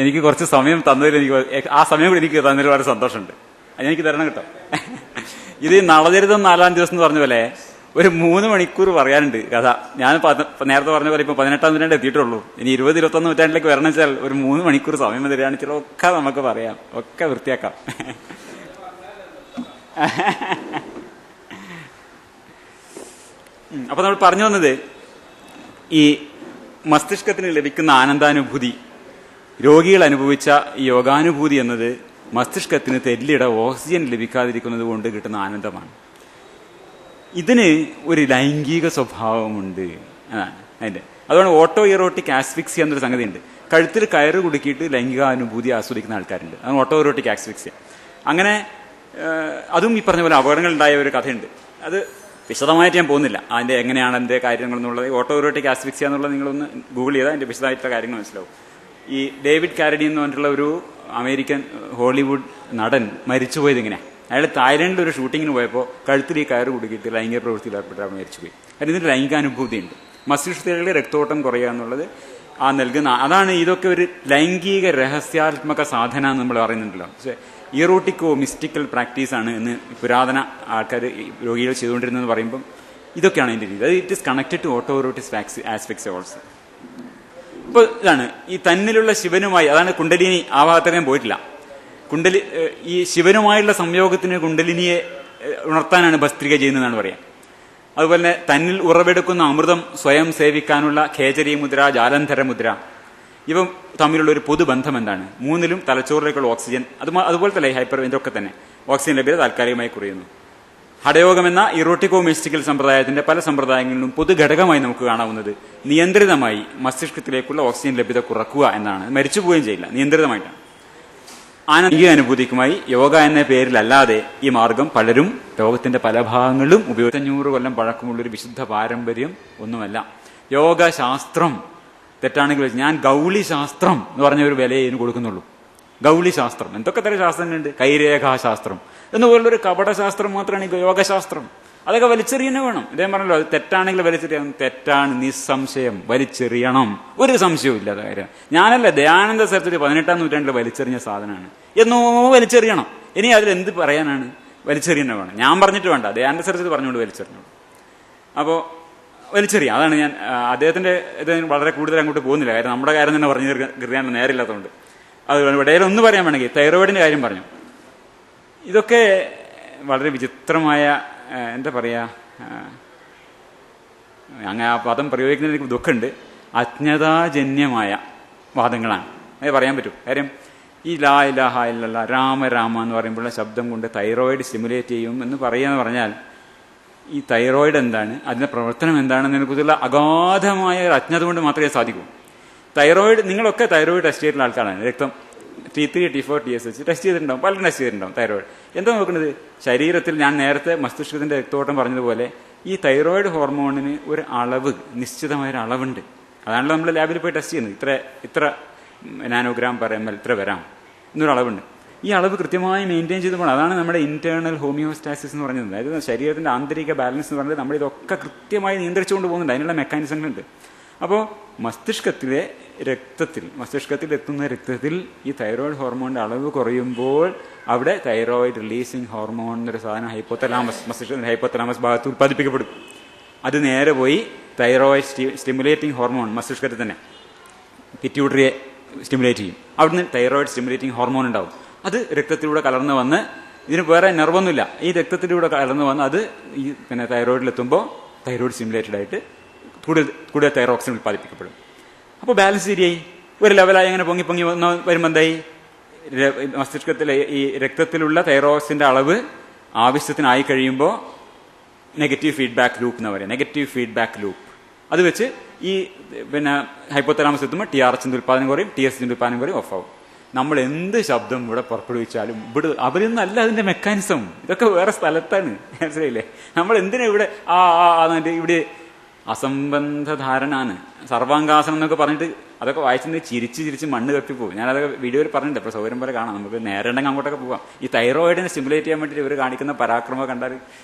എനിക്ക് കുറച്ച് സമയം തന്നതിൽ ആ സമയം കൂടി എനിക്ക് തന്നതിൽ വളരെ സന്തോഷമുണ്ട്. എനിക്ക് തരണം കേട്ടോ. ഇത് നളചരിതം 4-ാം ദിവസം എന്ന് പറഞ്ഞ പോലെ ഒരു 3 മണിക്കൂർ പറയാനുണ്ട് കഥ. ഞാൻ നേരത്തെ പറഞ്ഞ പോലെ ഇപ്പൊ 18-ാം നൂറ്റാണ്ട് എത്തിയിട്ടുള്ളൂ. ഇനി 20-21 നൂറ്റാണ്ടിലേക്ക് വരണം വെച്ചാൽ ഒരു 3 മണിക്കൂർ സമയം തരികയാണെന്ന് വെച്ചാൽ ഒക്കെ നമുക്ക് പറയാം, ഒക്കെ വൃത്തിയാക്കാം. അപ്പൊ നമ്മൾ പറഞ്ഞു വന്നത് ഈ മസ്തിഷ്കത്തിന് ലഭിക്കുന്ന ആനന്ദാനുഭൂതി, രോഗികൾ അനുഭവിച്ച ഈ യോഗാനുഭൂതി എന്നത് മസ്തിഷ്കത്തിന് തെല്ലിട ഓക്സിജൻ ലഭിക്കാതിരിക്കുന്നത് കൊണ്ട് കിട്ടുന്ന ആനന്ദമാണ്. ഇതിന് ഒരു ലൈംഗിക സ്വഭാവമുണ്ട് എന്നാണ് അതിന്റെ. അതുകൊണ്ട് ഓട്ടോ ഇറോട്ടിക് ആസ്ഫിക്സിയ എന്നൊരു സംഗതി ഉണ്ട്. കഴുത്തിൽ കയറ് കുടുക്കിയിട്ട് ലൈംഗികാനുഭൂതി ആസ്വദിക്കുന്ന ആൾക്കാരുണ്ട്. അതാണ് ഓട്ടോ ഇറോട്ടിക് ആസ്ഫിക്സിയ. അങ്ങനെ അതും ഈ പറഞ്ഞ പോലെ അപകടങ്ങൾ ഉണ്ടായ ഒരു കഥയുണ്ട്. അത് വിശദമായിട്ട് ഞാൻ പോകുന്നില്ല, അതിന്റെ എങ്ങനെയാണ് അതിന്റെ കാര്യങ്ങൾ എന്നുള്ളത്. ഓട്ടോ ഇറോട്ടിക് ആസ്ഫിക്സിയ എന്നുള്ളത് നിങ്ങളൊന്ന് ഗൂഗിൾ ചെയ്താൽ അതിന്റെ വിശദമായിട്ടുള്ള കാര്യങ്ങൾ മനസ്സിലാവും. ഈ ഡേവിഡ് കാരഡി എന്ന് പറഞ്ഞിട്ടുള്ള ഒരു അമേരിക്കൻ ഹോളിവുഡ് നടൻ മരിച്ചുപോയത് ഇങ്ങനെ. അയാൾ തായ്ലൻഡിൽ ഒരു ഷൂട്ടിങ്ങിന് പോയപ്പോൾ കഴുത്തിൽ ഈ കയറ് കുടുക്കിയിട്ട് ലൈംഗിക പ്രവൃത്തിയിൽ ഏർപ്പെട്ടാൽ മരിച്ചുപോയി. കാരണം ഇതിന് ലൈംഗികാനുഭൂതി ഉണ്ട്. മസ്തിഷ്കത്തിലെ രക്തോട്ടം കുറയുക എന്നുള്ളത് ആ നൽകുന്ന അതാണ്. ഇതൊക്കെ ഒരു ലൈംഗിക രഹസ്യാത്മക സാധന എന്ന് നമ്മൾ പറയുന്നുണ്ടല്ലോ. പക്ഷേ ഇറോട്ടിക്കോ മിസ്റ്റിക്കൽ പ്രാക്ടീസാണ് എന്ന് പുരാതന ആൾക്കാർ രോഗികൾ ചെയ്തുകൊണ്ടിരുന്നതെന്ന് പറയുമ്പം ഇതൊക്കെയാണ് അതിന്റെ രീതി. അത് it is connected to auto erotic aspects also. ഇപ്പൊ ഇതാണ് ഈ തന്നിലുള്ള ശിവനുമായി, അതാണ് കുണ്ടലിനി. ആ ഭാഗത്തൊക്കെ ഞാൻ പോയിട്ടില്ല. ഈ ശിവനുമായുള്ള സംയോഗത്തിന് കുണ്ടലിനിയെ ഉണർത്താനാണ് ഭസ്ത്രിക ചെയ്യുന്നതെന്നാണ് പറയാം. അതുപോലെ തന്നെ തന്നിൽ ഉറവെടുക്കുന്ന അമൃതം സ്വയം സേവിക്കാനുള്ള ഖേചരി മുദ്ര, ജാലന്ധര മുദ്ര, ഇവ തമ്മിലുള്ള ഒരു പൊതുബന്ധം എന്താണ്? മൂന്നിലും തലച്ചോറിലേക്കുള്ള ഓക്സിജൻ, അതുപോലെ തന്നെ ഹൈപ്പർ ഇതൊക്കെ തന്നെ ഓക്സിജൻ ലഭ്യത താൽക്കാലികമായി കുറയുന്നു. ഹഠയോഗം എന്ന ഇറോട്ടിക്കോ മിസ്റ്റിക്കൽ സമ്പ്രദായത്തിന്റെ പല സമ്പ്രദായങ്ങളിലും പൊതുഘടകമായി നമുക്ക് കാണാവുന്നത് നിയന്ത്രിതമായി മസ്തിഷ്കത്തിലേക്കുള്ള ഓക്സിജൻ ലഭ്യത കുറക്കുക എന്നാണ്. മരിച്ചു പോവുകയും ചെയ്യില്ല, നിയന്ത്രിതമായിട്ടാണ്. ആനന്ദിക അനുഭൂതിക്കുമായി യോഗ എന്ന പേരിലല്ലാതെ ഈ മാർഗം പലരും ലോകത്തിന്റെ പല ഭാഗങ്ങളിലും 500 കൊല്ലം പഴക്കമുള്ളൊരു വിശുദ്ധ പാരമ്പര്യം ഒന്നുമല്ല. യോഗശാസ്ത്രം തെറ്റാണെങ്കിൽ ഞാൻ ഗൗളി ശാസ്ത്രം എന്ന് പറഞ്ഞ ഒരു വിലയെ ഇതിന് കൊടുക്കുന്നുള്ളൂ. ഗൗളി ശാസ്ത്രം, എന്തൊക്കെ തരം ശാസ്ത്രങ്ങളുണ്ട്, കൈരേഖാശാസ്ത്രം എന്നുപോലുള്ളൊരു കപടശാസ്ത്രം മാത്രമാണ് ഈ യോഗശാസ്ത്രം. അതൊക്കെ വലിച്ചെറിയണേ വേണം. ഇദ്ദേഹം പറഞ്ഞല്ലോ, അത് തെറ്റാണെങ്കിൽ വലിച്ചെറിയണം. തെറ്റാണ്, നിസ്സംശയം വലിച്ചെറിയണം, ഒരു സംശയവും ഇല്ലാത്ത കാര്യം. ഞാനല്ല, ദയാനന്ദ സരസ്വതി 18-ാം നൂറ്റാണ്ടിൽ വലിച്ചെറിഞ്ഞ സാധനമാണ്. എന്നോ വലിച്ചെറിയണം. ഇനി അതിലെന്ത് പറയാനാണ്? വലിച്ചെറിയണേ വേണം. ഞാൻ പറഞ്ഞിട്ട് വേണ്ട, ദയാനന്ദ സരസ്വതി പറഞ്ഞുകൊണ്ട് വലിച്ചെറിഞ്ഞു. അപ്പോൾ വലിച്ചെറിയാം. അതാണ് ഞാൻ അദ്ദേഹത്തിന്റെ ഇത് വളരെ കൂടുതൽ അങ്ങോട്ട് പോകുന്നില്ല. കാര്യം നമ്മുടെ കാര്യം തന്നെ പറഞ്ഞു തീർക്കാൻ നേരില്ലാത്തതുകൊണ്ട്. അത് ഇടയിൽ ഒന്ന് പറയാൻ വേണമെങ്കിൽ തൈറോയിഡിന്റെ കാര്യം പറഞ്ഞു. ഇതൊക്കെ വളരെ വിചിത്രമായ, എന്താ പറയാ, അങ്ങനെ ആ പദം പ്രയോഗിക്കുന്നതിന് എനിക്ക് ദുഃഖമുണ്ട്. അജ്ഞതാജന്യമായ വാദങ്ങളാണ്, അത് പറയാൻ പറ്റും. കാര്യം ഈ ലാ ഇലാഹ ഇല്ലല്ലാ രാമ രാമ എന്ന് പറയുമ്പോഴുള്ള ശബ്ദം കൊണ്ട് തൈറോയിഡ് സ്റ്റിമുലേറ്റ് ചെയ്യും എന്ന് പറയാന്ന് പറഞ്ഞാൽ ഈ തൈറോയിഡ് എന്താണ്, അതിന്റെ പ്രവർത്തനം എന്താണെന്നതിനെ കുറിച്ചുള്ള അഗാധമായ ഒരു അജ്ഞത കൊണ്ട് മാത്രമേ സാധിക്കൂ. തൈറോയിഡ്, നിങ്ങളൊക്കെ തൈറോയിഡ് ടെസ്റ്റ് ചെയ്തിട്ടുള്ള ആൾക്കാരാണ്. രക്തം T3, T4, TSH ടെസ്റ്റ് ചെയ്തിട്ടുണ്ടാവും, പലരും ടെസ്റ്റ് ചെയ്തിട്ടുണ്ടാവും. തൈറോയിഡ് എന്താ നോക്കുന്നത്? ശരീരത്തിൽ ഞാൻ നേരത്തെ മസ്തിഷ്കത്തിന്റെ രക്തോട്ടം പറഞ്ഞതുപോലെ ഈ തൈറോയിഡ് ഹോർമോണിന് ഒരു അളവ്, നിശ്ചിതമായൊരു അളവുണ്ട്. അതാണല്ലോ നമ്മൾ ലാബിൽ പോയി ടെസ്റ്റ് ചെയ്യുന്നത്. ഇത്ര നാനോഗ്രാം പെർ ml ഇത്ര വരാം എന്നൊരു അളവുണ്ട്. ഈ അളവ് കൃത്യമായി മെയിൻറ്റെയിൻ ചെയ്ത് പോകണം. അതാണ് നമ്മുടെ ഇന്റേണൽ ഹോമിയോസ്റ്റാസിസ് എന്ന് പറയുന്നത്. അതായത് ശരീരത്തിന്റെ ആന്തരിക ബാലൻസ് എന്ന് പറയുന്നത് നമ്മൾ ഇതൊക്കെ കൃത്യമായി നിയന്ത്രിച്ചുകൊണ്ട് പോകുന്നുണ്ട്. അതിനുള്ള മെക്കാനിസങ്ങളുണ്ട്. അപ്പോൾ മസ്തിഷ്കത്തിൽ എത്തുന്ന രക്തത്തിൽ ഈ തൈറോയിഡ് ഹോർമോണിന്റെ അളവ് കുറയുമ്പോൾ അവിടെ തൈറോയിഡ് റിലീസിങ് ഹോർമോൺ എന്നൊരു സാധനം മസ്തിഷ്കത്തിന്റെ ഹൈപ്പോതലാമസ് ഭാഗത്ത് ഉത്പാദിപ്പിക്കപ്പെടും. അത് നേരെ പോയി തൈറോയിഡ് സ്റ്റിമുലേറ്റിംഗ് ഹോർമോൺ മസ്തിഷ്കത്തിൽ തന്നെ പിറ്റ്യൂട്ടറിയെ സ്റ്റിമുലേറ്റ് ചെയ്യും. അവിടുന്ന് തൈറോയിഡ് സ്റ്റിമുലേറ്റിംഗ് ഹോർമോൺ ഉണ്ടാവും. അത് രക്തത്തിലൂടെ കലർന്ന് വന്ന്, ഇതിന് വേറെ നെർവൊന്നുമില്ല, ഈ രക്തത്തിലൂടെ കലർന്ന് വന്ന് അത് ഈ തൈറോയിഡിലെത്തുമ്പോൾ തൈറോയിഡ് സ്റ്റിമുലേറ്റഡ് ആയിട്ട് കൂടുതൽ തൈറോക്സിൻ ഉത്പാദിപ്പിക്കപ്പെടും. അപ്പോൾ ബാലൻസ് ശരിയായി, ഒരു ലെവലായി. അങ്ങനെ പൊങ്ങി വരുമ്പോൾ എന്തായി? മസ്തിഷ്കത്തിലെ ഈ രക്തത്തിലുള്ള തൈറോക്സിന്റെ അളവ് ആവശ്യത്തിനായി കഴിയുമ്പോൾ നെഗറ്റീവ് ഫീഡ്ബാക്ക് ലൂപ്പ് എന്ന് പറയുന്നത്. നെഗറ്റീവ് ഫീഡ്ബാക്ക് ലൂപ്പ് അത് വെച്ച് ഈ ഹൈപ്പോതലാമസ് എത്തുമ്പോൾ TRHന്റെ ഉത്പാദനം കുറയും, TSHന്റെ ഉത്പാദനം കുറയും, ഓഫ് ആവും. നമ്മൾ എന്ത് ശബ്ദം ഇവിടെ പുറപ്പെടുവിച്ചാലും അവരൊന്നല്ല അതിന്റെ മെക്കാനിസം. ഇതൊക്കെ വേറെ സ്ഥലത്താണ്, മനസ്സിലായില്ലേ? നമ്മൾ എന്തിനാ ഇവിടെ ഇവിടെ അസംബന്ധ ധാരണാണ്. സർവാംഗാസനം എന്നൊക്കെ പറഞ്ഞിട്ട് അതൊക്കെ വായിച്ചിട്ട് ചിരിച്ച് മണ്ണ് കപ്പിപ്പോവും. ഞാനതൊക്കെ വീഡിയോയിൽ പറഞ്ഞിട്ടുണ്ട്. ഇപ്പോൾ സൗകര്യം പോലെ കാണാം, നമുക്ക് നേരെ ഉണ്ടെങ്കിൽ അങ്ങോട്ടൊക്കെ പോവാം. ഈ തൈറോയിഡിനെ സ്റ്റിമുലേറ്റ് ചെയ്യാൻ വേണ്ടിയിട്ട് ഇവർ കാണിക്കുന്ന പരാക്രമം കണ്ടാൽ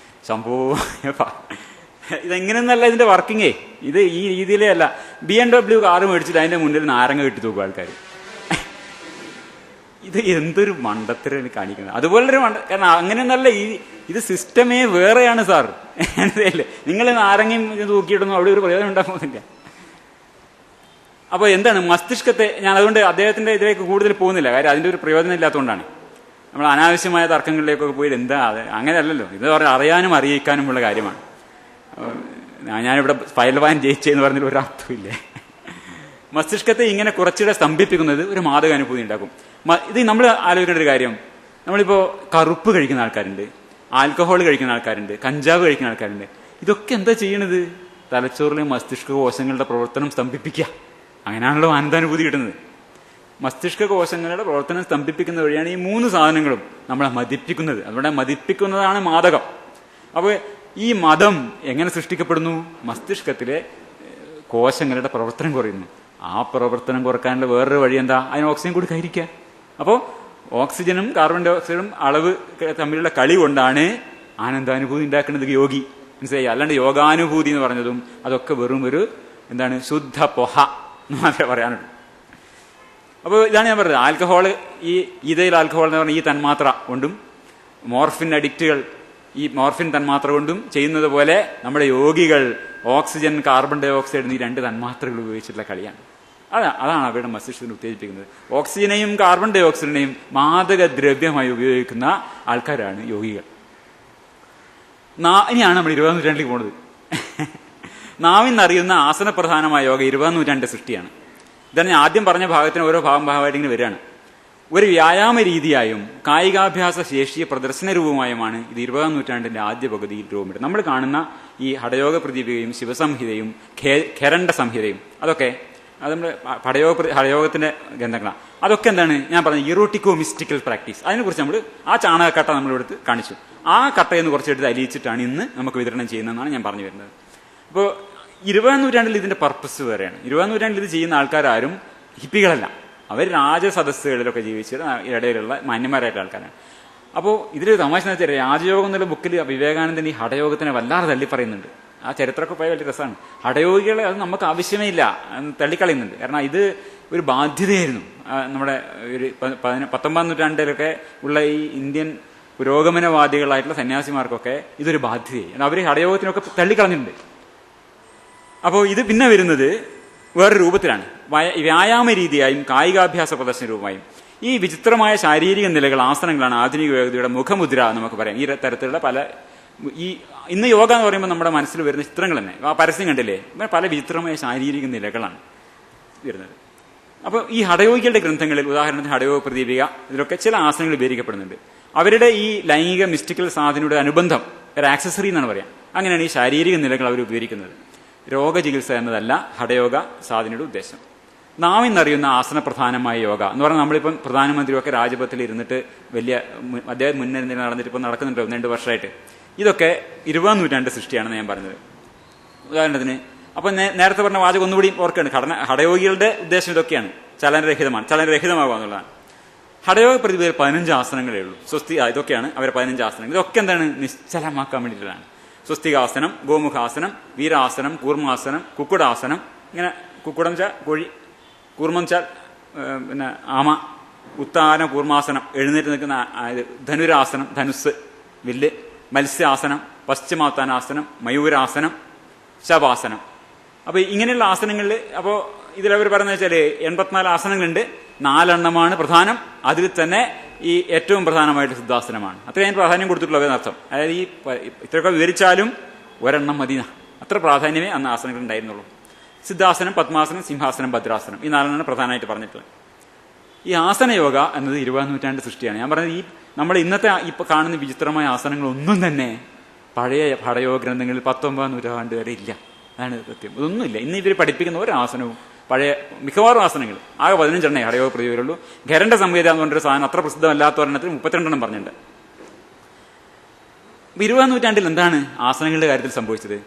സംഭവം ഇതെങ്ങനെയൊന്നല്ല ഇതിന്റെ വർക്കിങ്ങേ. ഇത് ഈ രീതിയിലേ അല്ല. BMW കാറ് മേടിച്ചിട്ട് അതിന്റെ മുന്നിൽ നാരങ്ങ കെട്ടി തൂക്കും ആൾക്കാർ. ഇത് എന്തൊരു മണ്ടത്തരം കാണിക്കുന്നത്. അതുപോലൊരു കാരണം അങ്ങനെയൊന്നല്ല, ഇത് സിസ്റ്റമേ വേറെയാണ് സാർ. അല്ലേ, നിങ്ങൾ ആരെങ്കിലും തൂക്കിയിടുന്നു, അവിടെ ഒരു പ്രയോജനം ഉണ്ടാകുന്നില്ല. അപ്പോൾ എന്താണ് മസ്തിഷ്കത്തെ, ഞാൻ അതുകൊണ്ട് അദ്ദേഹത്തിന്റെ ഇതിലേക്ക് കൂടുതൽ പോകുന്നില്ല, കാര്യം അതിന്റെ ഒരു പ്രയോജനം ഇല്ലാത്തതുകൊണ്ടാണ്. നമ്മൾ അനാവശ്യമായ തർക്കങ്ങളിലേക്കൊക്കെ പോയിട്ട് എന്താ അത് അങ്ങനെയല്ലല്ലോ. ഇത് അറിയാനും അറിയിക്കാനുമുള്ള കാര്യമാണ്. ഞാനിവിടെ ഫയൽവാൻ ജയിച്ചെന്ന് പറഞ്ഞതിൽ ഒരർത്ഥമില്ല. മസ്തിഷ്കത്തെ ഇങ്ങനെ കുറച്ചുകൂടെ സ്തംഭിപ്പിക്കുന്നത് ഒരു മാദക അനുഭൂതി ഉണ്ടാക്കും. ഇത് നമ്മൾ ആലോചിക്കേണ്ട ഒരു കാര്യം, നമ്മളിപ്പോൾ കറുപ്പ് കഴിക്കുന്ന ആൾക്കാരുണ്ട്, ആൽക്കഹോൾ കഴിക്കുന്ന ആൾക്കാരുണ്ട്, കഞ്ചാവ് കഴിക്കുന്ന ആൾക്കാരുണ്ട്. ഇതൊക്കെ എന്താ ചെയ്യണത്? തലച്ചോറിലെ മസ്തിഷ്ക കോശങ്ങളുടെ പ്രവർത്തനം സ്തംഭിപ്പിക്കുക. അങ്ങനെയാണല്ലോ ആനന്ദാനുഭൂതി കിട്ടുന്നത്. മസ്തിഷ്ക കോശങ്ങളുടെ പ്രവർത്തനം സ്തംഭിപ്പിക്കുന്ന വഴിയാണ് ഈ 3 സാധനങ്ങളും നമ്മളെ മതിപ്പിക്കുന്നത്. അതുകൊണ്ട് മതിപ്പിക്കുന്നതാണ് മാദകം. അപ്പോൾ ഈ മദം എങ്ങനെ സൃഷ്ടിക്കപ്പെടുന്നു? മസ്തിഷ്കത്തിലെ കോശങ്ങളുടെ പ്രവർത്തനം കുറയുന്നു. ആ പ്രവർത്തനം കുറക്കാനുള്ള വേറൊരു വഴി എന്താ? അതിന് ഓക്സിജൻ കൂടി കയറിക്കുക. അപ്പോൾ ഓക്സിജനും കാർബൺ ഡൈ ഓക്സൈഡും അളവ് തമ്മിലുള്ള കളി കൊണ്ടാണ് ആനന്ദാനുഭൂതി ഉണ്ടാക്കുന്നത് യോഗി. മനസ്സിലായി? അല്ലാണ്ട് യോഗാനുഭൂതി എന്ന് പറഞ്ഞതും അതൊക്കെ വെറും ഒരു എന്താണ്, ശുദ്ധ പൊഹ എന്ന് മാത്രമേ പറയാനുള്ളൂ. അപ്പോൾ ഇതാണ് ഞാൻ പറഞ്ഞത്. ആൽക്കഹോൾ, ഈ ഈതയിൽ ആൽക്കഹോൾ എന്ന് പറഞ്ഞാൽ ഈ തന്മാത്ര കൊണ്ടും മോർഫിൻ അഡിക്റ്റുകൾ ഈ മോർഫിൻ തന്മാത്ര കൊണ്ടും ചെയ്യുന്നത് പോലെ നമ്മുടെ യോഗികൾ ഓക്സിജൻ, കാർബൺ ഡൈ ഓക്സൈഡ് എന്നീ 2 തന്മാത്രകൾ ഉപയോഗിച്ചിട്ടുള്ള കളിയാണ്. അതാണ് അവരുടെ മസ്തിഷ്കത്തിന് ഉത്തേജിപ്പിക്കുന്നത്. ഓക്സിജനെയും കാർബൺ ഡൈ ഓക്സൈഡിനെയും മാദക ദ്രവ്യമായി ഉപയോഗിക്കുന്ന ആൾക്കാരാണ് യോഗികൾ. ഇനിയാണ് നമ്മൾ 20ാം നൂറ്റാണ്ടിലേക്ക് പോകുന്നത്. നാവിന്നറിയുന്ന ആസനപ്രധാനമായ യോഗ 20ാം നൂറ്റാണ്ടിന്റെ സൃഷ്ടിയാണ്. ഇതാണ് ഞാൻ ആദ്യം പറഞ്ഞ ഭാഗത്തിന് ഓരോ ഭാഗമായിട്ട് ഇങ്ങനെ വരികയാണ്. ഒരു വ്യായാമ രീതിയായും കായികാഭ്യാസ ശേഷിയ പ്രദർശന രൂപമായുമാണ് ഇത് 20ാം നൂറ്റാണ്ടിന്റെ ആദ്യ പകുതിയിൽ രൂപപ്പെടുന്നത്. നമ്മൾ കാണുന്ന ഈ ഹഠയോഗ പ്രദീപികയും ശിവസംഹിതയും ഖരണ്ട സംഹിതയും അതൊക്കെ അത് നമ്മുടെ ഹഠയോഗത്തിന്റെ ഗ്രന്ഥങ്ങളാണ്. അതൊക്കെ എന്താണ് ഞാൻ പറഞ്ഞത്, ഇറോട്ടിക്കോ മിസ്റ്റിക്കൽ പ്രാക്ടീസ്. അതിനെക്കുറിച്ച് നമ്മൾ ആ ചാണകക്കട്ട നമ്മളിവിടുത്ത് കാണിച്ചു. ആ കട്ടയെന്ന് കുറച്ചെടുത്ത് അലിയിച്ചിട്ടാണ് ഇന്ന് നമുക്ക് വിതരണം ചെയ്യുന്നതെന്നാണ് ഞാൻ പറഞ്ഞു വരുന്നത്. അപ്പോൾ 20ാം നൂറ്റാണ്ടിൽ ഇതിന്റെ പർപ്പസ് വേറെയാണ്. 20ാം നൂറ്റാണ്ടിൽ ഇത് ചെയ്യുന്ന ആൾക്കാരും ഹിപ്പികളല്ല, അവർ രാജസദസ്സുകളിലൊക്കെ ജീവിച്ചിട്ട് ഇടയിലുള്ള മാന്യന്മാരായിട്ടുള്ള ആൾക്കാരാണ്. അപ്പോൾ ഇതിലൊരു തമാശ എന്ന് വെച്ചാൽ, രാജയോഗം എന്നുള്ള ബുക്കിൽ വിവേകാനന്ദൻ ഈ ഹഠയോഗത്തിനെ വല്ലാതെ തള്ളി പറയുന്നുണ്ട്. ആ ചരിത്രമൊക്കെ പോയ വലിയ രസമാണ്. ഹഠയോഗികളെ അത് നമുക്ക് ആവശ്യമേ ഇല്ല തള്ളിക്കളയുന്നുണ്ട്. കാരണം ഇത് ഒരു ബാധ്യതയായിരുന്നു. നമ്മുടെ ഒരു 19ാം നൂറ്റാണ്ടിലൊക്കെ ഉള്ള ഈ ഇന്ത്യൻ പുരോഗമനവാദികളായിട്ടുള്ള സന്യാസിമാർക്കൊക്കെ ഇതൊരു ബാധ്യതയായി. അവർ ഹഠയോഗത്തിനൊക്കെ തള്ളിക്കളഞ്ഞിട്ടുണ്ട്. അപ്പോൾ ഇത് പിന്നെ വരുന്നത് വേറെ രൂപത്തിലാണ്, വ്യായാമ രീതിയായും കായികാഭ്യാസ പ്രദർശന രൂപമായും. ഈ വിചിത്രമായ ശാരീരിക നിലകൾ, ആസനങ്ങളാണ് ആധുനിക യോഗയുടെ മുഖമുദ്ര നമുക്ക് പറയാം. ഈ തരത്തിലുള്ള പല ഇന്ന് യോഗ എന്ന് പറയുമ്പോൾ നമ്മുടെ മനസ്സിൽ വരുന്ന ചിത്രങ്ങൾ തന്നെ, ആ പരസ്യം കണ്ടില്ലേ, പല വിചിത്രമായ ശാരീരിക നിലകളാണ് വരുന്നത്. അപ്പോൾ ഈ ഹഠയോഗികളുടെ ഗ്രന്ഥങ്ങളിൽ, ഉദാഹരണത്തിന് ഹഠയോഗ പ്രദീപിക, ഇതിലൊക്കെ ചില ആസനങ്ങൾ വിവരിക്കപ്പെടുന്നുണ്ട്. അവരുടെ ഈ ലൈംഗിക മിസ്റ്റിക്കൽ സാധനയുടെ അനുബന്ധം ഒരു ആക്സസറി എന്നാണ് പറയാം. അങ്ങനെയാണ് ഈ ശാരീരിക നിലകൾ അവർ ഉപയോഗിക്കുന്നത്. രോഗചികിത്സ എന്നതല്ല ഹഠയോഗ സാധനയുടെ ഉദ്ദേശം. നാം ഇന്നറിയുന്ന ആസനപ്രധാനമായ യോഗ എന്ന് പറഞ്ഞാൽ, നമ്മളിപ്പം പ്രധാനമന്ത്രിയൊക്കെ രാജ്പഥത്തിൽ ഇരുന്നിട്ട് വലിയ അദ്ദേഹം മുന്നിൽ നടന്നിട്ട് ഇപ്പം നടക്കുന്നുണ്ടോ 2 വർഷമായിട്ട്. ഇതൊക്കെ 20ാം നൂറ്റാണ്ട് സൃഷ്ടിയാണെന്ന് ഞാൻ പറഞ്ഞത്. ഉദാഹരണത്തിന് അപ്പൊ നേരത്തെ പറഞ്ഞ വാചകം ഒന്നുകൂടി ഓർക്കുകയാണ്. ഹഠയോഗികളുടെ ഉദ്ദേശം ഇതൊക്കെയാണ്, ചലനരഹിതമാകുക എന്നുള്ളതാണ്. ഹഠയോഗ പ്രതിഭയിൽ 15 ആസനങ്ങളേ ഉള്ളൂ. ഇതൊക്കെയാണ് അവരെ 15 ആസനങ്ങൾ. ഇതൊക്കെ എന്താണ്, നിശ്ചലമാക്കാൻ വേണ്ടിയിട്ടുള്ളതാണ്. സ്വസ്തികാസനം, ഗോമുഖാസനം, വീരാസനം, കൂർമാസനം, കുക്കുടാസനം. ഇങ്ങനെ കുക്കുടം വെച്ചാൽ കോഴി, കൂർമ്മം വെച്ചാൽ പിന്നെ ആമ, ഉത്താന കൂർമാസനം എഴുന്നേറ്റ് നിൽക്കുന്ന ധനുരാസനം, ധനുസ് വില്ല്, മത്സ്യാസനം, പശ്ചിമാത്താനാസനം, മയൂരാസനം, ശവാസനം. അപ്പൊ ഇങ്ങനെയുള്ള ആസനങ്ങളിൽ അപ്പോൾ ഇതിലവർ പറയുന്നത് വെച്ചാൽ 84 ആസനങ്ങളുണ്ട്. 4 എണ്ണമാണ് പ്രധാനം. അതിൽ തന്നെ ഈ ഏറ്റവും പ്രധാനമായിട്ട് സിദ്ധാസനമാണ്. അത്രയും പ്രാധാന്യം കൊടുത്തിട്ടുള്ളത് എന്നർത്ഥം. അതായത് ഈ ഇത്രയൊക്കെ വിവരിച്ചാലും ഒരെണ്ണം മതി, അത്ര പ്രാധാന്യമേ അന്ന് ആസനങ്ങൾ ഉണ്ടായിരുന്നുള്ളൂ. സിദ്ധാസനം, പത്മാസനം, സിംഹാസനം, ഭദ്രാസനം, ഈ 4 പ്രധാനമായിട്ട് പറഞ്ഞിട്ടുള്ളത്. ഈ ആസനയോഗ എന്നത് 20ാം നൂറ്റാണ്ട് സൃഷ്ടിയാണ്. ഞാൻ പറഞ്ഞത് ഈ നമ്മൾ ഇന്നത്തെ ഇപ്പൊ കാണുന്ന വിചിത്രമായ ആസനങ്ങളൊന്നും തന്നെ പഴയ ഹഠയോഗ ഗ്രന്ഥങ്ങളിൽ 19ാം നൂറ്റാണ്ട് വരെ ഇല്ല. അതാണ് സത്യം. ഇതൊന്നുമില്ല. ഇന്ന് ഇവർ പഠിപ്പിക്കുന്ന ഒരു ആസനവും പഴയ മിക്കവാറും ആസനങ്ങൾ ആകെ 15 എണ്ണേ ഹഠയോഗ പ്രതിഭയിലുള്ളൂ. ഖരണ്ട സംഹിത എന്ന് പറഞ്ഞൊരു സാധനം അത്ര പ്രസിദ്ധമല്ലാത്ത ഒരെണ്ണത്തിൽ 32 എണ്ണം പറഞ്ഞിട്ടുണ്ട്. 20ാം നൂറ്റാണ്ടിൽ എന്താണ് ആസനങ്ങളുടെ കാര്യത്തിൽ സംഭവിച്ചത്?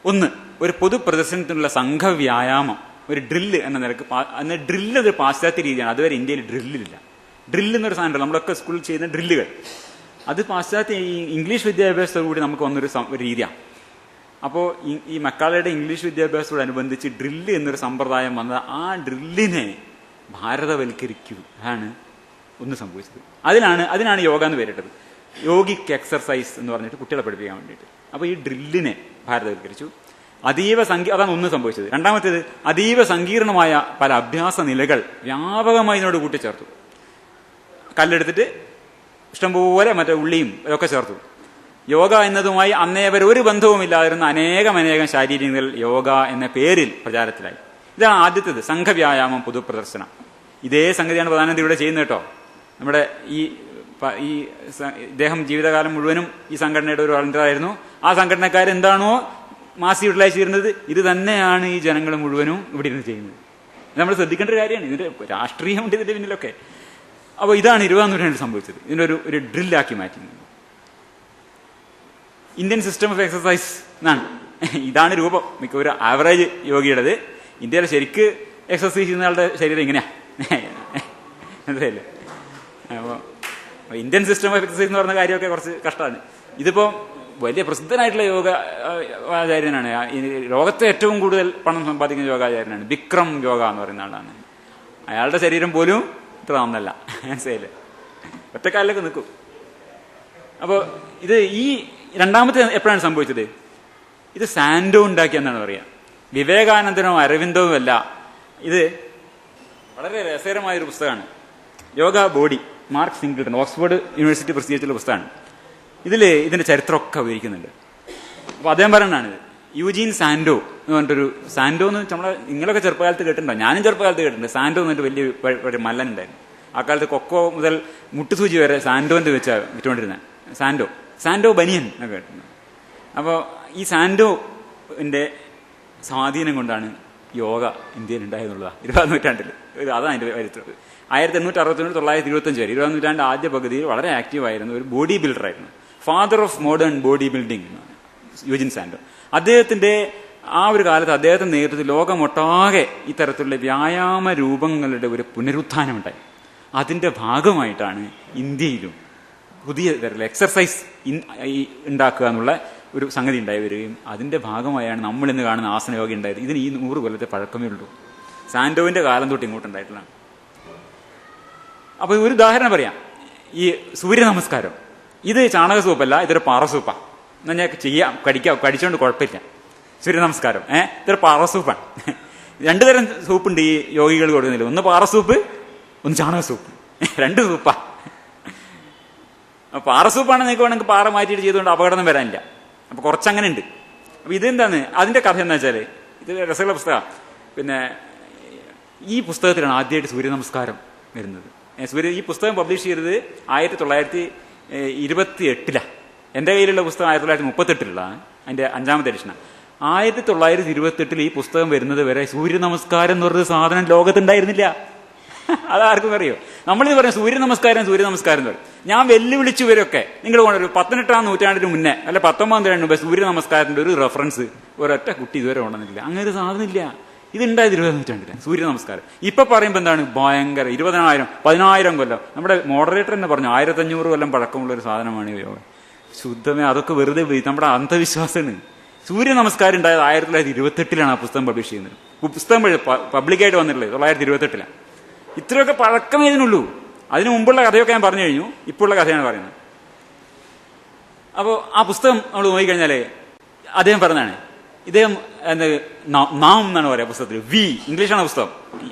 ഒന്ന്, ഒരു പൊതു പ്രദർശനത്തിനുള്ള സംഘവ്യായാമം, ഒരു ഡ്രില്ല് എന്ന നിലക്ക്. അന്ന് ഡ്രില്ല് ഒരു പാശ്ചാത്യ രീതിയാണ്. അതുവരെ ഇന്ത്യയിൽ ഡ്രില്ലില്ല. ഡ്രില്ല് എന്നൊരു സാധനമുണ്ട്, നമ്മളൊക്കെ സ്കൂളിൽ ചെയ്യുന്ന ഡ്രില്ലുകൾ. അത് പാശ്ചാത്യ ഈ ഇംഗ്ലീഷ് വിദ്യാഭ്യാസത്തോടുകൂടി നമുക്ക് വന്നൊരു രീതിയാണ്. അപ്പോൾ ഈ മക്കളുടെ ഇംഗ്ലീഷ് വിദ്യാഭ്യാസത്തോടനുബന്ധിച്ച് ഡ്രില്ല് എന്നൊരു സമ്പ്രദായം വന്നത്, ആ ഡ്രില്ലിനെ ഭാരതവൽക്കരിക്കൂ. അതാണ് ഒന്ന് സംഭവിച്ചത്. അതിനാണ് യോഗ എന്ന് പേരിട്ടത്. യോഗിക് എക്സർസൈസ് എന്ന് പറഞ്ഞിട്ട് കുട്ടികളെ പഠിപ്പിക്കാൻ വേണ്ടിയിട്ട്. അപ്പോൾ ഈ ഡ്രില്ലിനെ ഭാരതവൽക്കരിച്ചു. അതാണ് ഒന്ന് സംഭവിച്ചത്. രണ്ടാമത്തേത്, അതീവ സങ്കീർണമായ പല അഭ്യാസ നിലകൾ വ്യാപകമായി ഇതിനോട് കൂട്ടിച്ചേർത്തു. കല്ലെടുത്തിട്ട് ഇഷ്ടംപോലെ മറ്റേ ഉള്ളിയും ഒക്കെ ചേർത്തു. യോഗ എന്നതുമായി അന്നേ വരെ ഒരു ബന്ധവുമില്ലാതിരുന്ന അനേകം ശാരീരിക യോഗ എന്ന പേരിൽ പ്രചാരത്തിലായി. ഇതാണ് ആദ്യത്തേത്, സംഘവ്യായാമം പൊതുപ്രദർശനം. ഇതേ സംഗതിയാണ് പ്രധാനമന്ത്രി ഇവിടെ ചെയ്യുന്നത് കേട്ടോ. നമ്മുടെ ഈ ഇദ്ദേഹം ജീവിതകാലം മുഴുവനും ഈ സംഘടനയുടെ ഒരു വളണ്ടിയറായിരുന്നു. ആ സംഘടനക്കാർ എന്താണോ മാസ് യൂട്ടിലൈസ് ചെയ്യുന്നത്, ഇത് തന്നെയാണ് ഈ ജനങ്ങൾ മുഴുവനും ഇവിടെ ഇരുന്ന് ചെയ്യുന്നത്. നമ്മൾ ശ്രദ്ധിക്കേണ്ട ഒരു കാര്യമാണ്. ഇതിന്റെ രാഷ്ട്രീയമുണ്ട് ഇതിന്റെ പിന്നിലൊക്കെ. അപ്പോൾ ഇതാണ് 20-ാം നൂറ്റാണ്ടിൽ സംഭവിച്ചത്. ഇതിനൊരു ഡ്രില്ലാക്കി മാറ്റി. ഇന്ത്യൻ സിസ്റ്റം ഓഫ് എക്സസൈസ് എന്നാണ്. ഇതാണ് രൂപം മിക്ക ഒരു ആവറേജ് യോഗിയുടേത്. ഇന്ത്യയിലെ ശരിക്ക് എക്സസൈസ് ചെയ്യുന്ന ആളുടെ ശരീരം ഇങ്ങനെയാ, മനസ്സിലായില്ലേ? അപ്പോൾ ഇന്ത്യൻ സിസ്റ്റം ഓഫ് എക്സസൈസ് എന്ന് പറഞ്ഞ കാര്യമൊക്കെ കുറച്ച് കഷ്ടമാണ്. ഇതിപ്പോ വലിയ പ്രസിദ്ധനായിട്ടുള്ള യോഗ ആചാര്യനാണ്. ലോകത്തെ ഏറ്റവും കൂടുതൽ പണം സമ്പാദിക്കുന്ന യോഗാചാര്യനാണ്. ബിക്രം യോഗ എന്ന് പറയുന്ന ആളാണ്. അയാളുടെ ശരീരം പോലും ഇത്ര നന്നല്ല, മനസ്സിലായില്ലേ? ഒറ്റക്കാലിലൊക്കെ നിൽക്കും. അപ്പോൾ ഇത് ഈ രണ്ടാമത്തെ എപ്പോഴാണ് സംഭവിച്ചത്? ഇത് സാൻഡോ ഉണ്ടാക്കിയെന്നാണ് പറയുക. വിവേകാനന്ദനോ അരവിന്ദവും അല്ല. ഇത് വളരെ രസകരമായൊരു പുസ്തകമാണ്, yoga body. Mark Singleton, Oxford University പ്രസിദ്ധീകരിച്ചുള്ള പുസ്തകമാണ്. ഇതിന്റെ ചരിത്രമൊക്കെ വിവരിക്കുന്നുണ്ട്. അപ്പോൾ അദ്ദേഹം പറയുന്നതാണിത്. യൂജീൻ സാൻഡോ എന്ന് പറഞ്ഞിട്ടൊരു, സാൻഡോ എന്ന് നിങ്ങളൊക്കെ ചെറുപ്പകാലത്ത് കേട്ടിട്ടുണ്ടോ? ഞാനും ചെറുപ്പകാലത്ത് കേട്ടിട്ടുണ്ട്. സാൻഡോ എന്നിട്ട് വലിയ മല്ലനുണ്ടായിരുന്നു. ആ കാലത്ത് കൊക്കോ മുതൽ മുട്ടുസൂചി വരെ സാൻഡോന്റെ വെച്ചാണ് വിറ്റുകൊണ്ടിരുന്നത്. സാൻഡോ ബനിയൻ എന്നൊക്കെ കേട്ടിട്ടുണ്ട്. അപ്പോൾ ഈ സാൻഡോന്റെ സ്വാധീനം കൊണ്ടാണ് യോഗ ഇന്ത്യയിൽ ഉണ്ടായെന്നുള്ളതാണ് 20-ാം നൂറ്റാണ്ടിൽ. അതാണ് അതിന്റെ ചരിത്രം. 1869-1925 വരെ 20-ാം നൂറ്റാണ്ട് ആദ്യ പകുതിയിൽ വളരെ ആക്റ്റീവായിരുന്ന ഒരു ബോഡി ബിൽഡറായിരുന്നു. Father of modern body building Eugen Sandow. അദ്ദേഹത്തിന്റെ ആ ഒരു കാലത്ത് അദ്ദേഹത്തിന്റെ നേതൃത്വത്തിൽ ലോകമൊട്ടാകെ ഇത്തരത്തിലുള്ള വ്യായാമ രൂപങ്ങളുടെ ഒരു പുനരുത്ഥാനം ഉണ്ടായി. അതിന്റെ ഭാഗമായിട്ടാണ് ഇന്ത്യയിലും പുതിയ തരത്തിലുള്ള എക്സർസൈസ് ഉണ്ടാക്കുക എന്നുള്ള ഒരു സംഗതി ഉണ്ടായി വരികയും അതിന്റെ ഭാഗമായാണ് നമ്മൾ ഇന്ന് കാണുന്ന ആസനയോഗ ഉണ്ടായത്. ഇതിന് ഈ 100 കൊല്ലത്തെ പഴക്കമേ ഉള്ളൂ. സാൻഡോവിന്റെ കാലം തൊട്ട് ഇങ്ങോട്ടുണ്ടായിട്ടുള്ളതാണ്. അപ്പൊ ഒരു ഉദാഹരണം പറയാം. ഈ സൂര്യ നമസ്കാരം, ഇത് ചാണക സൂപ്പല്ല, ഇതൊരു പാറ സൂപ്പാ. എന്നാൽ ഞാൻ കടിച്ചോണ്ട് കുഴപ്പമില്ല. സൂര്യ നമസ്കാരം ഇതൊരു പാറ സൂപ്പാണ്. 2 തരം സൂപ്പുണ്ട് ഈ യോഗികൾ കൊടുക്കുന്നില്ല. ഒന്ന് പാറ സൂപ്പ്, ഒന്ന് ചാണക സൂപ്പ്. 2 സൂപ്പാ. പാറ സൂപ്പാണ് നിങ്ങൾക്ക് വേണമെങ്കിൽ പാറ മാറ്റിയിട്ട് ചെയ്തുകൊണ്ട് അപകടം വരാനില്ല. അപ്പൊ കുറച്ചങ്ങനെ ഉണ്ട്. അപ്പൊ ഇതെന്താണ് അതിന്റെ കഥ എന്താ വെച്ചാല്, ഇത് രസമുള്ള പുസ്തകം. പിന്നെ ഈ പുസ്തകത്തിലാണ് ആദ്യമായിട്ട് സൂര്യ നമസ്കാരം വരുന്നത്. ഈ പുസ്തകം പബ്ലിഷ് ചെയ്തത് 1928. എന്റെ കയ്യിലുള്ള പുസ്തകം 1938 അതിന്റെ 5ാമത്തെ എഡിഷനാണ്. 1928 ഈ പുസ്തകം വരുന്നത് വരെ സൂര്യ നമസ്കാരം എന്ന് പറഞ്ഞ സാധനം ലോകത്തുണ്ടായിരുന്നില്ല. അതാർക്കും അറിയോ? നമ്മളിത് പറയും സൂര്യ നമസ്കാരം എന്ന് പറയും. ഞാൻ വെല്ലുവിളിച്ചു വരൊക്കെ നിങ്ങൾ കൊണ്ടൊരു 18-ാം നൂറ്റാണ്ടിന് മുന്നേ അല്ല 19-ാം നൂറ്റാണ്ടിന് മുമ്പേ സൂര്യ നമസ്കാരത്തിന്റെ ഒരു റെഫറൻസ് ഒരൊറ്റ കുട്ടി ഇതുവരെ ഉണ്ടെന്നില്ല. അങ്ങനെ ഒരു സാധനമില്ല. ഇതുണ്ടായത് 20-ാം നൂറ്റാണ്ടിലാണ് സൂര്യ നമസ്കാരം. ഇപ്പൊ പറയുമ്പോൾ എന്താണ് ഭയങ്കര 20,000 10,000 കൊല്ലം. നമ്മുടെ മോഡറേറ്റർ തന്നെ പറഞ്ഞു 1500 കൊല്ലം പഴക്കമുള്ള ഒരു സാധനമാണ് യോഗ. ശുദ്ധമേ, അതൊക്കെ വെറുതെ നമ്മുടെ അന്ധവിശ്വാസമാണ്. സൂര്യ നമസ്കാരം ഉണ്ടായത് 1928 ആ പുസ്തകം പബ്ലിഷ് ചെയ്യുന്നത്. പുസ്തകം പബ്ലിക്കായിട്ട് വന്നിട്ടുള്ളത് 1928. ഇത്രയൊക്കെ പഴക്കമേ ഇതിനുള്ളൂ. അതിനു മുമ്പുള്ള കഥയൊക്കെ ഞാൻ പറഞ്ഞു കഴിഞ്ഞു. ഇപ്പോഴുള്ള കഥയാണ് പറയുന്നത്. അപ്പോൾ ആ പുസ്തകം നമ്മൾ നോക്കിക്കഴിഞ്ഞാല് അദ്ദേഹം പറഞ്ഞതാണ്, ഇദ്ദേഹം നാം എന്നാണ് പറയാ പുസ്തകത്തിൽ. ഇംഗ്ലീഷാണ് പുസ്തകം.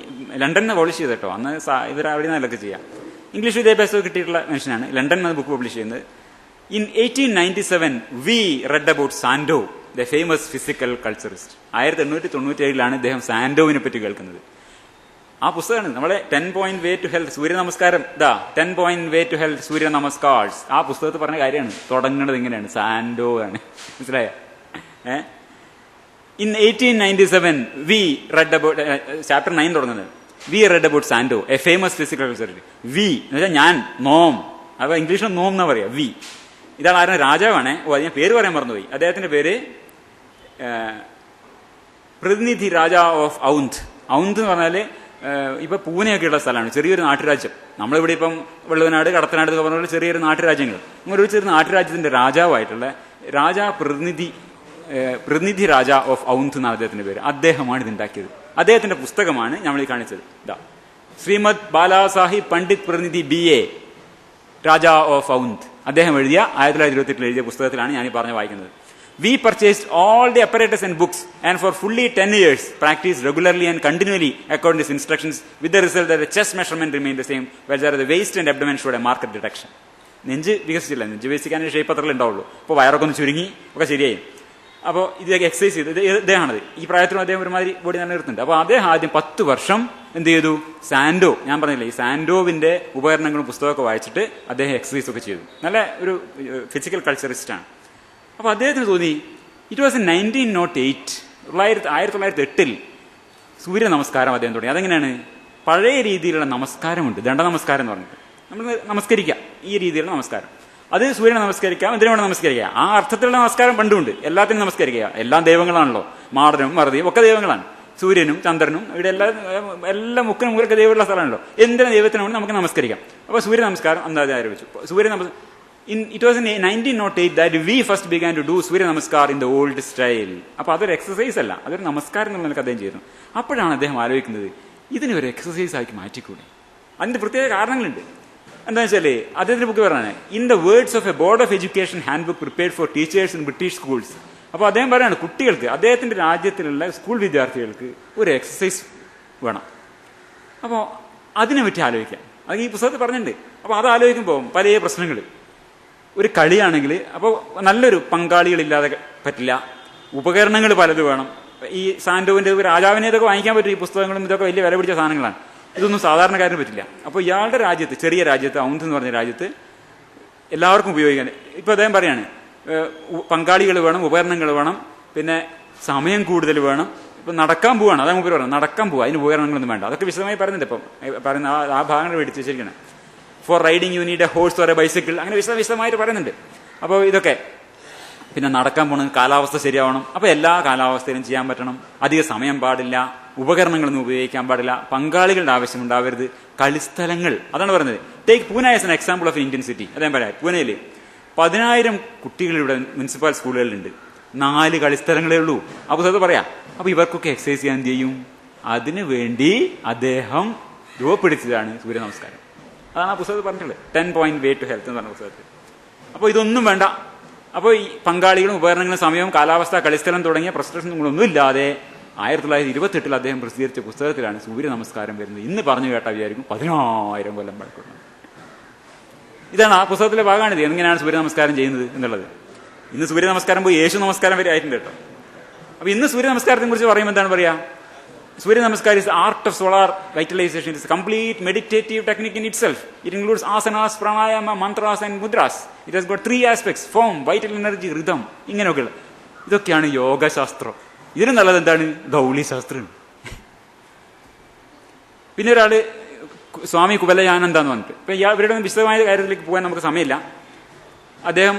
ലണ്ടനിൽ പബ്ലിഷ് ചെയ്തോ. അന്ന് ഇവർ അവിടെ നിന്നൊക്കെ ചെയ്യാം. ഇംഗ്ലീഷ് വിദ്യാഭ്യാസം കിട്ടിയിട്ടുള്ള മനുഷ്യനാണ്. ലണ്ടനിൽ ബുക്ക് പബ്ലിഷ് ചെയ്യുന്നത്. In 1897 we read about Sandow, the famous physical culturist. 1897 ഇദ്ദേഹം സാൻഡോവിനെ പറ്റി കേൾക്കുന്നത്. ആ പുസ്തകമാണ് നമ്മളെ 10 Point Way to Health സൂര്യ നമസ്കാരം. 10 Point Way to Health സൂര്യ നമസ്കാർസ്. ആ പുസ്തകത്തിൽ പറഞ്ഞ കാര്യമാണ്. തുടങ്ങുന്നത് ഇങ്ങനെയാണ്, സാൻഡോ ആണ്. മനസ്സിലായോ? In 1897 we read about chapter 9 തുടങ്ങുന്നത്. We read about Sandow, a famous physical culturist. We എന്ന് വെച്ചാൽ ഞാൻ, നോം. അപ്പൊ ഇംഗ്ലീഷിൽ നോം എന്നാ പറയാ. വി ഇതാണ് ആരും രാജാവാണ്. ഞാൻ പേര് പറയാൻ മറന്നുപോയി. അദ്ദേഹത്തിന്റെ പേര് പ്രതിനിധി രാജ ഓഫ് ഔന്ത്. ഔന്ത് എന്ന് പറഞ്ഞാല് ഇപ്പൊ പൂനെയൊക്കെ ഉള്ള സ്ഥലമാണ്. ചെറിയൊരു നാട്ടുരാജ്യം. നമ്മളിവിടെ ഇപ്പം വെള്ളുവനാട്, കടത്തനാട് എന്ന് പറഞ്ഞ ചെറിയൊരു നാട്ടുരാജ്യങ്ങൾ. അങ്ങനെ ഒരു ചെറിയ നാട്ടുരാജ്യത്തിന്റെ രാജാവായിട്ടുള്ള പ്രതിനിധി രാജ ഓഫ് ഔന്ത് എന്നാണ് അദ്ദേഹത്തിന്റെ പേര്. അദ്ദേഹമാണ് ഇതുണ്ടാക്കിയത്. അദ്ദേഹത്തിന്റെ പുസ്തകമാണ് നമ്മൾ ഈ കാണിച്ചത്. ശ്രീമദ് ബാലാസാഹിബ് പണ്ഡിറ്റ് പ്രതിനിധി BA, രാജാ ഓഫ് ഔന്ത്, അദ്ദേഹം എഴുതിയ 1928 എഴുതിയ പുസ്തകത്തിലാണ് ഞാൻ ഈ പറഞ്ഞ വായിക്കുന്നത്. We purchased all the apparatus and books and for fully 10 years practiced regularly and continually according to his instructions with the result that the chest measurement remained the same whereas the waist and abdomen showed a marked reduction. നെഞ്ച് വികസിച്ചില്ല, നെഞ്ച് വികസിക്കാനൊരു shape അത്രല്ലേ ഉണ്ടാവുള്ളൂ. അപ്പോൾ വയറൊക്കെ ഒന്ന് ചുരുങ്ങി ഒക്കെ ശരിയായി. അപ്പോൾ ഇതൊക്കെ എക്സസൈസ് ചെയ്ത് ഇദ്ദേഹമാണത്. ഈ പ്രായത്തിലും അദ്ദേഹം ഒരുമാതിരി ബോഡി നിലനിർത്തുന്നുണ്ട്. അപ്പോൾ അദ്ദേഹം ആദ്യം 10 വർഷം എന്ത് ചെയ്തു? സാൻഡോ, ഞാൻ പറഞ്ഞില്ലേ ഈ സാൻഡോവിന്റെ ഉപകരണങ്ങളും പുസ്തകമൊക്കെ വായിച്ചിട്ട് അദ്ദേഹം എക്സസൈസ് ഒക്കെ ചെയ്തു. നല്ല ഒരു ഫിസിക്കൽ കൾച്ചറിസ്റ്റാണ്. അപ്പോൾ അദ്ദേഹത്തിന് തോന്നി ഇറ്റ് വാസ് ഇൻ 1908, 1908 സൂര്യ നമസ്കാരം അദ്ദേഹം തുടങ്ങി. അതെങ്ങനെയാണ്? പഴയ രീതിയിലുള്ള നമസ്കാരമുണ്ട്, ദണ്ഡ നമസ്കാരം എന്ന് പറഞ്ഞിട്ട് നമ്മൾ നമസ്കരിക്കാം. ഈ രീതിയിലുള്ള നമസ്കാരം, അത് സൂര്യനെ നമസ്കരിക്കാം, എന്തിനു വേണം നമസ്കരിക്കാം. ആ അർത്ഥത്തിലുള്ള നമസ്കാരം പണ്ടുണ്ട്. എല്ലാത്തിനും നമസ്കരിക്കുക. എല്ലാം ദൈവങ്ങളാണല്ലോ, മാടനും മറുതിയും ഒക്കെ ദൈവങ്ങളാണ്. സൂര്യനും ചന്ദ്രനും ഇവിടെ എല്ലാം മുക്കിനും മുഖ്യൊക്കെ ദൈവമുള്ള സ്ഥലമാണല്ലോ. എന്തിനും ദൈവത്തിനു വേണ്ടി നമുക്ക് നമസ്കരിക്കാം. അപ്പോൾ സൂര്യ നമസ്കാരം അന്ന് ആരംഭിച്ചു. It was in 1908 that we first began to do Surya Namaskar in the old style. അപ്പോൾ അതൊരു എക്സസൈസ് അല്ല, അതൊരു നമസ്കാരം എന്നുള്ള അദ്ദേഹം ചെയ്യുന്നു. അപ്പോഴാണ് അദ്ദേഹം ആലോചിക്കുന്നത് ഇതിനൊരു എക്സസൈസ് ആക്കി മാറ്റിക്കൂടെ. അതിന്റെ പ്രത്യേക കാരണങ്ങളുണ്ട്. എന്താ വെച്ചാല് അദ്ദേഹത്തിന്റെ ബുക്ക് പറയാണ് in the words of A board of education hand book prepared for teachers in British schools. അപ്പോൾ അദ്ദേഹം പറയാണ് കുട്ടികൾക്ക്, അദ്ദേഹത്തിന്റെ രാജ്യത്തിലുള്ള സ്കൂൾ വിദ്യാർത്ഥികൾക്ക് ഒരു എക്സസൈസ് വേണം. അപ്പോൾ അതിനെ പറ്റി ആലോചിക്കാം. അത് ഈ പുസ്തകത്തിൽ പറഞ്ഞിട്ടുണ്ട്. അപ്പോൾ അത് ആലോചിക്കുമ്പോൾ പല പ്രശ്നങ്ങൾ. ഒരു കളിയാണെങ്കിൽ അപ്പോൾ നല്ലൊരു പങ്കാളികളില്ലാതെ പറ്റില്ല. ഉപകരണങ്ങൾ പലത് വേണം. ഈ സാൻഡോവിന്റെ രാജാവിനെ ഇതൊക്കെ വാങ്ങിക്കാൻ പറ്റും. ഈ പുസ്തകങ്ങളും ഇതൊക്കെ വലിയ വില പിടിച്ച സാധനങ്ങളാണ്. ഇതൊന്നും സാധാരണക്കാരന് പറ്റില്ല. അപ്പോൾ ഇയാളുടെ രാജ്യത്ത്, ചെറിയ രാജ്യത്ത്, ഔന്ത് എന്ന് പറഞ്ഞ രാജ്യത്ത് എല്ലാവർക്കും ഉപയോഗിക്കാൻ ഇപ്പൊ അദ്ദേഹം പറയാണ് പങ്കാളികൾ വേണം, ഉപകരണങ്ങൾ വേണം, പിന്നെ സമയം കൂടുതൽ വേണം. ഇപ്പൊ നടക്കാൻ പോവാണ്, അതാണ് മുമ്പ് പറയുന്നത്, നടക്കാൻ പോവാ, അതിന് ഉപകരണങ്ങളൊന്നും വേണ്ട. അതൊക്കെ വിശദമായി പറയുന്നുണ്ട്. ഇപ്പം പറയുന്ന ആ ഭാഗങ്ങൾ മേടിച്ച് വെച്ചിരിക്കണം. For riding you need a horse or a bicycle, അങ്ങനെ വിശദമായിട്ട് പറയുന്നുണ്ട്. അപ്പോൾ ഇതൊക്കെ പിന്നെ നടക്കാൻ പോകണം, കാലാവസ്ഥ ശരിയാവണം. അപ്പോൾ എല്ലാ കാലാവസ്ഥയിലും ചെയ്യാൻ പറ്റണം, അധിക സമയം പാടില്ല, ഉപകരണങ്ങളൊന്നും ഉപയോഗിക്കാൻ പാടില്ല, പങ്കാളികളുടെ ആവശ്യം ഉണ്ടാവരുത്, കളിസ്ഥലങ്ങൾ. അതാണ് പറയുന്നത്. Take Pune as an example of Indian city. അദ്ദേഹം പറയാം പൂനെയിൽ 10,000 കുട്ടികൾ ഇവിടെ മുനിസിപ്പൽ സ്കൂളുകളിലുണ്ട്, 4 കളിസ്ഥലങ്ങളേ ഉള്ളൂ. അപ്പോൾ അത് പറയാം. അപ്പോൾ ഇവർക്കൊക്കെ എക്സസൈസ് ചെയ്യാൻ എന്ത് ചെയ്യും? അതിനു വേണ്ടി അദ്ദേഹം രൂപപ്പെടുത്തിയതാണ് സൂര്യ നമസ്കാരം. അതാണ് ആ പുസ്തകത്തിൽ പറഞ്ഞിട്ടുള്ളത്. 10 point way to health എന്ന് പറഞ്ഞ പുസ്തകത്തിൽ. അപ്പോൾ ഇതൊന്നും വേണ്ട. അപ്പോൾ ഈ പങ്കാളികളും ഉപകരണങ്ങളും സമയവും കാലാവസ്ഥ കളിസ്ഥലം തുടങ്ങിയ പ്രശ്നങ്ങളൊന്നും ഇല്ലാതെ 1928 അദ്ദേഹം പ്രസിദ്ധീകരിച്ച പുസ്തകത്തിലാണ് സൂര്യ നമസ്കാരം വരുന്നത്. ഇന്ന് പറഞ്ഞു കേട്ടാ വിചാരിക്കും 10,000 കൊല്ലം പഴക്കം. ഇതാണ് ആ പുസ്തകത്തിലെ ഭാഗമാണിത്, എങ്ങനെയാണ് സൂര്യ നമസ്കാരം ചെയ്യുന്നത് എന്നുള്ളത്. ഇന്ന് സൂര്യ നമസ്കാരം പോയി യേശു നമസ്കാരം വരെ ആയിട്ടുണ്ട് കേട്ടോ. അപ്പൊ ഇന്ന് സൂര്യ നമസ്കാരത്തെ കുറിച്ച് പറയുമ്പോൾ എന്താണ് പറയാ? സൂര്യ നമസ്കാരം is the art of solar vitalization. It is a complete meditative technique in itself. It includes asanas, pranayama, mantras and mudras. It has got 3 aspects: form, vital energy, rhythm. ഇങ്ങനെയൊക്കെയുള്ള ഇതൊക്കെയാണ് യോഗശാസ്ത്രം. ഇതിന് നല്ലത് എന്താണ്? ഗൗളിശാസ്ത്രം. പിന്നെ ഒരാള് സ്വാമി കുവലയാനന്ദ എന്ന് പറഞ്ഞിട്ട്, ഇപ്പൊ ഇവരുടെ വിശദമായ കാര്യത്തിലേക്ക് പോകാൻ നമുക്ക് സമയമില്ല. അദ്ദേഹം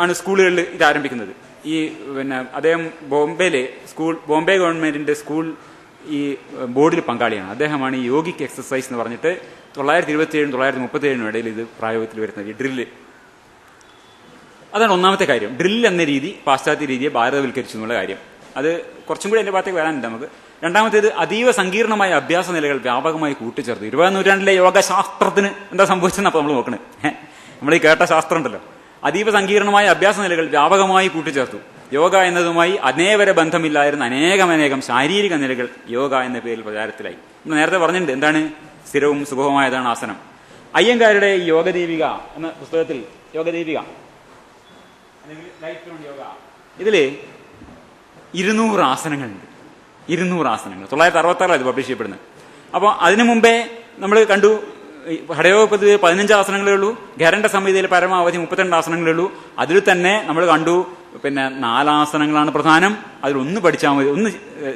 ആണ് സ്കൂളുകളിൽ ഇത് ആരംഭിക്കുന്നത്. ഈ പിന്നെ അദ്ദേഹം ബോംബെ ഗവൺമെന്റിന്റെ സ്കൂൾ ഈ ബോർഡിൽ പങ്കാളിയാണ്. അദ്ദേഹമാണ് ഈ യോഗിക് എക്സസൈസ് എന്ന് പറഞ്ഞിട്ട് 1927 1937 ഇടയിൽ ഇത് പ്രായോഗത്തിൽ വരുന്നത്, ഈ ഡ്രില്ല്. അതാണ് ഒന്നാമത്തെ കാര്യം. ഡ്രിൽ എന്ന രീതി പാശ്ചാത്യ രീതിയെ ഭാരതവൽക്കരിച്ചു എന്നുള്ള കാര്യം. അത് കുറച്ചും കൂടി അതിന്റെ ഭാഗത്തേക്ക് വരാനുണ്ട് നമുക്ക്. രണ്ടാമത്തേത് അതീവ സങ്കീർണമായ അഭ്യാസ നിലകൾ വ്യാപകമായി കൂട്ടിച്ചേർത്ത് 20ാം നൂറ്റാണ്ടിലെ യോഗശാസ്ത്രത്തിന് എന്താ സംഭവിച്ചെന്ന് അപ്പോൾ നമ്മൾ നോക്കണേ. നമ്മൾ ഈ കേട്ട ശാസ്ത്രം ഉണ്ടല്ലോ, അതീവ സങ്കീർണമായ അഭ്യാസ നിലകൾ വ്യാപകമായി കൂട്ടിച്ചേർത്തു. യോഗ എന്നതുമായി അനേവര ബന്ധമില്ലായിരുന്ന അനേകം ശാരീരിക നിലകൾ യോഗ എന്ന പേരിൽ പ്രചാരത്തിലായി. നേരത്തെ പറഞ്ഞിട്ടുണ്ട് എന്താണ് സ്ഥിരവും സുഗമമായതാണ് ആസനം. അയ്യങ്കാരുടെ ഈ യോഗദീപിക എന്ന പുസ്തകത്തിൽ, യോഗദീപിക യോഗ, ഇതില് 200 ആസനങ്ങളുണ്ട്. 200 ആസനങ്ങൾ 1966 ഇത് പബ്ലിഷ് ചെയ്യപ്പെടുന്നത്. അപ്പോൾ അതിനു മുമ്പേ നമ്മൾ കണ്ടു ഹഠയോഗപദ്ധതി 15 ആസനങ്ങളേ ഉള്ളൂ. ഖരണ്ട സംഹിതയിൽ പരമാവധി 32 ആസനങ്ങളേ ഉള്ളൂ. അതിൽ തന്നെ നമ്മൾ കണ്ടു പിന്നെ 4 ആസനങ്ങളാണ് പ്രധാനം. അതിലൊന്ന് പഠിച്ചാൽ മതി, ഒന്ന്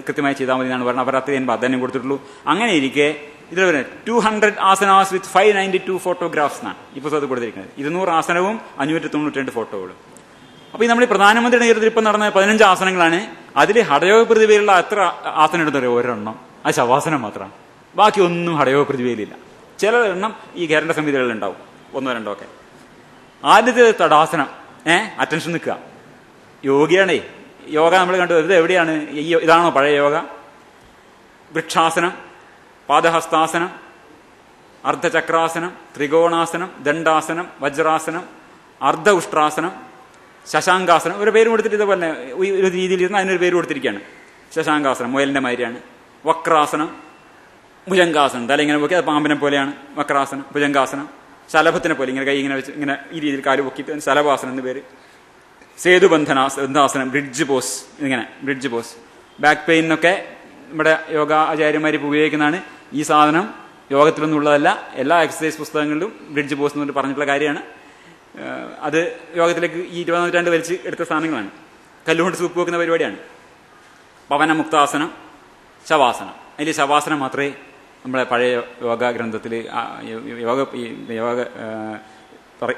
കൃത്യമായി ചെയ്താൽ മതി എന്നാണ് പറഞ്ഞത്. അവർ അത്രയും പ്രാധാന്യം കൊടുത്തിട്ടുള്ളൂ. അങ്ങനെ ഇരിക്കെ ഇതിൽ 200 ആസനാസ് വിത്ത് 592 ഫോട്ടോഗ്രാഫ്സ് എന്നാണ് ഈ പുസ്തകത്തിൽ കൊടുത്തിരിക്കുന്നത്. 200 ആസനവും 592 ഫോട്ടോകളും. അപ്പൊ നമ്മൾ ഈ പ്രധാനമന്ത്രിയുടെ നേതൃത്വത്തിൽ ഇപ്പം നടന്ന 15 ആസനങ്ങളാണ്. അതിൽ ഹഠയോഗ പ്രതിഭയിലുള്ള എത്ര ആസനം എടുത്തറിയോ? ഒരെണ്ണം. അത് ശവാസനം മാത്രമാണ്. ബാക്കി ഒന്നും ഹഠയോഗ പ്രതിഭയിലില്ല. ചില എണ്ണം ഈ ഖരണ്ട സംഹിതകളിൽ ഉണ്ടാവും, 1 2 ഒക്കെ. ആദ്യത്തെ തടാസനം, അറ്റൻഷൻ നിൽക്കുക. യോഗിയാണേ യോഗ നമ്മൾ കണ്ടു. ഇത് എവിടെയാണ്? ഇതാണോ പഴയ യോഗ? വൃക്ഷാസനം, പാദഹസ്താസനം, അർദ്ധചക്രാസനം, ത്രികോണാസനം, ദണ്ഡാസനം, വജ്രാസനം, അർദ്ധ ഉഷ്ട്രാസനം, ശശാങ്കാസനം. ഒരു പേര് കൊടുത്തിട്ട് ഇതുപോലെ ഒരു രീതിയിൽ ഇരുന്ന് അതിനൊരു പേര് കൊടുത്തിരിക്കുകയാണ്. ശശാങ്കാസനം മുയലിന്റെ മാതിരിയാണ്. വക്രാസനം, ഭുജംഗാസനം, തല ഇങ്ങനെ പൊക്കി, അത് പാമ്പിനെ പോലെയാണ് വക്രാസനം. ഭുജംഗാസനം, ശലഭത്തിനെ പോലെ ഇങ്ങനെ കൈ ഇങ്ങനെ വെച്ച് ഇങ്ങനെ ഈ രീതിയിൽ കാല് പൊക്കിയിട്ട് ശലഭാസനം എന്ന് പേര്. സേതുബന്ധനാസനം, ബ്രിഡ്ജ് പോസ്, ഇങ്ങനെ ബ്രിഡ്ജ് പോസ്. ബാക്ക് പെയിനൊക്കെ നമ്മുടെ യോഗ ആചാര്യന്മാർ ഉപയോഗിക്കുന്നതാണ്. ഈ സാധനം യോഗത്തിലൊന്നും ഉള്ളതല്ല, എല്ലാ എക്സസൈസ് പുസ്തകങ്ങളിലും ബ്രിഡ്ജ് പോസ് എന്ന് പറഞ്ഞിട്ടുള്ള കാര്യമാണ്. അത് യോഗത്തിലേക്ക് ഈ 20ാം നൂറ്റാണ്ട് വലിച്ച് എടുത്ത സാധനങ്ങളാണ്. കല്ലുകൊണ്ട് സൂപ്പ് വെക്കുന്ന പരിപാടിയാണ്. പവനമുക്താസനം, ശവാസനം. അതിൽ ശവാസനം മാത്രമേ നമ്മുടെ പഴയ യോഗ ഗ്രന്ഥത്തിൽ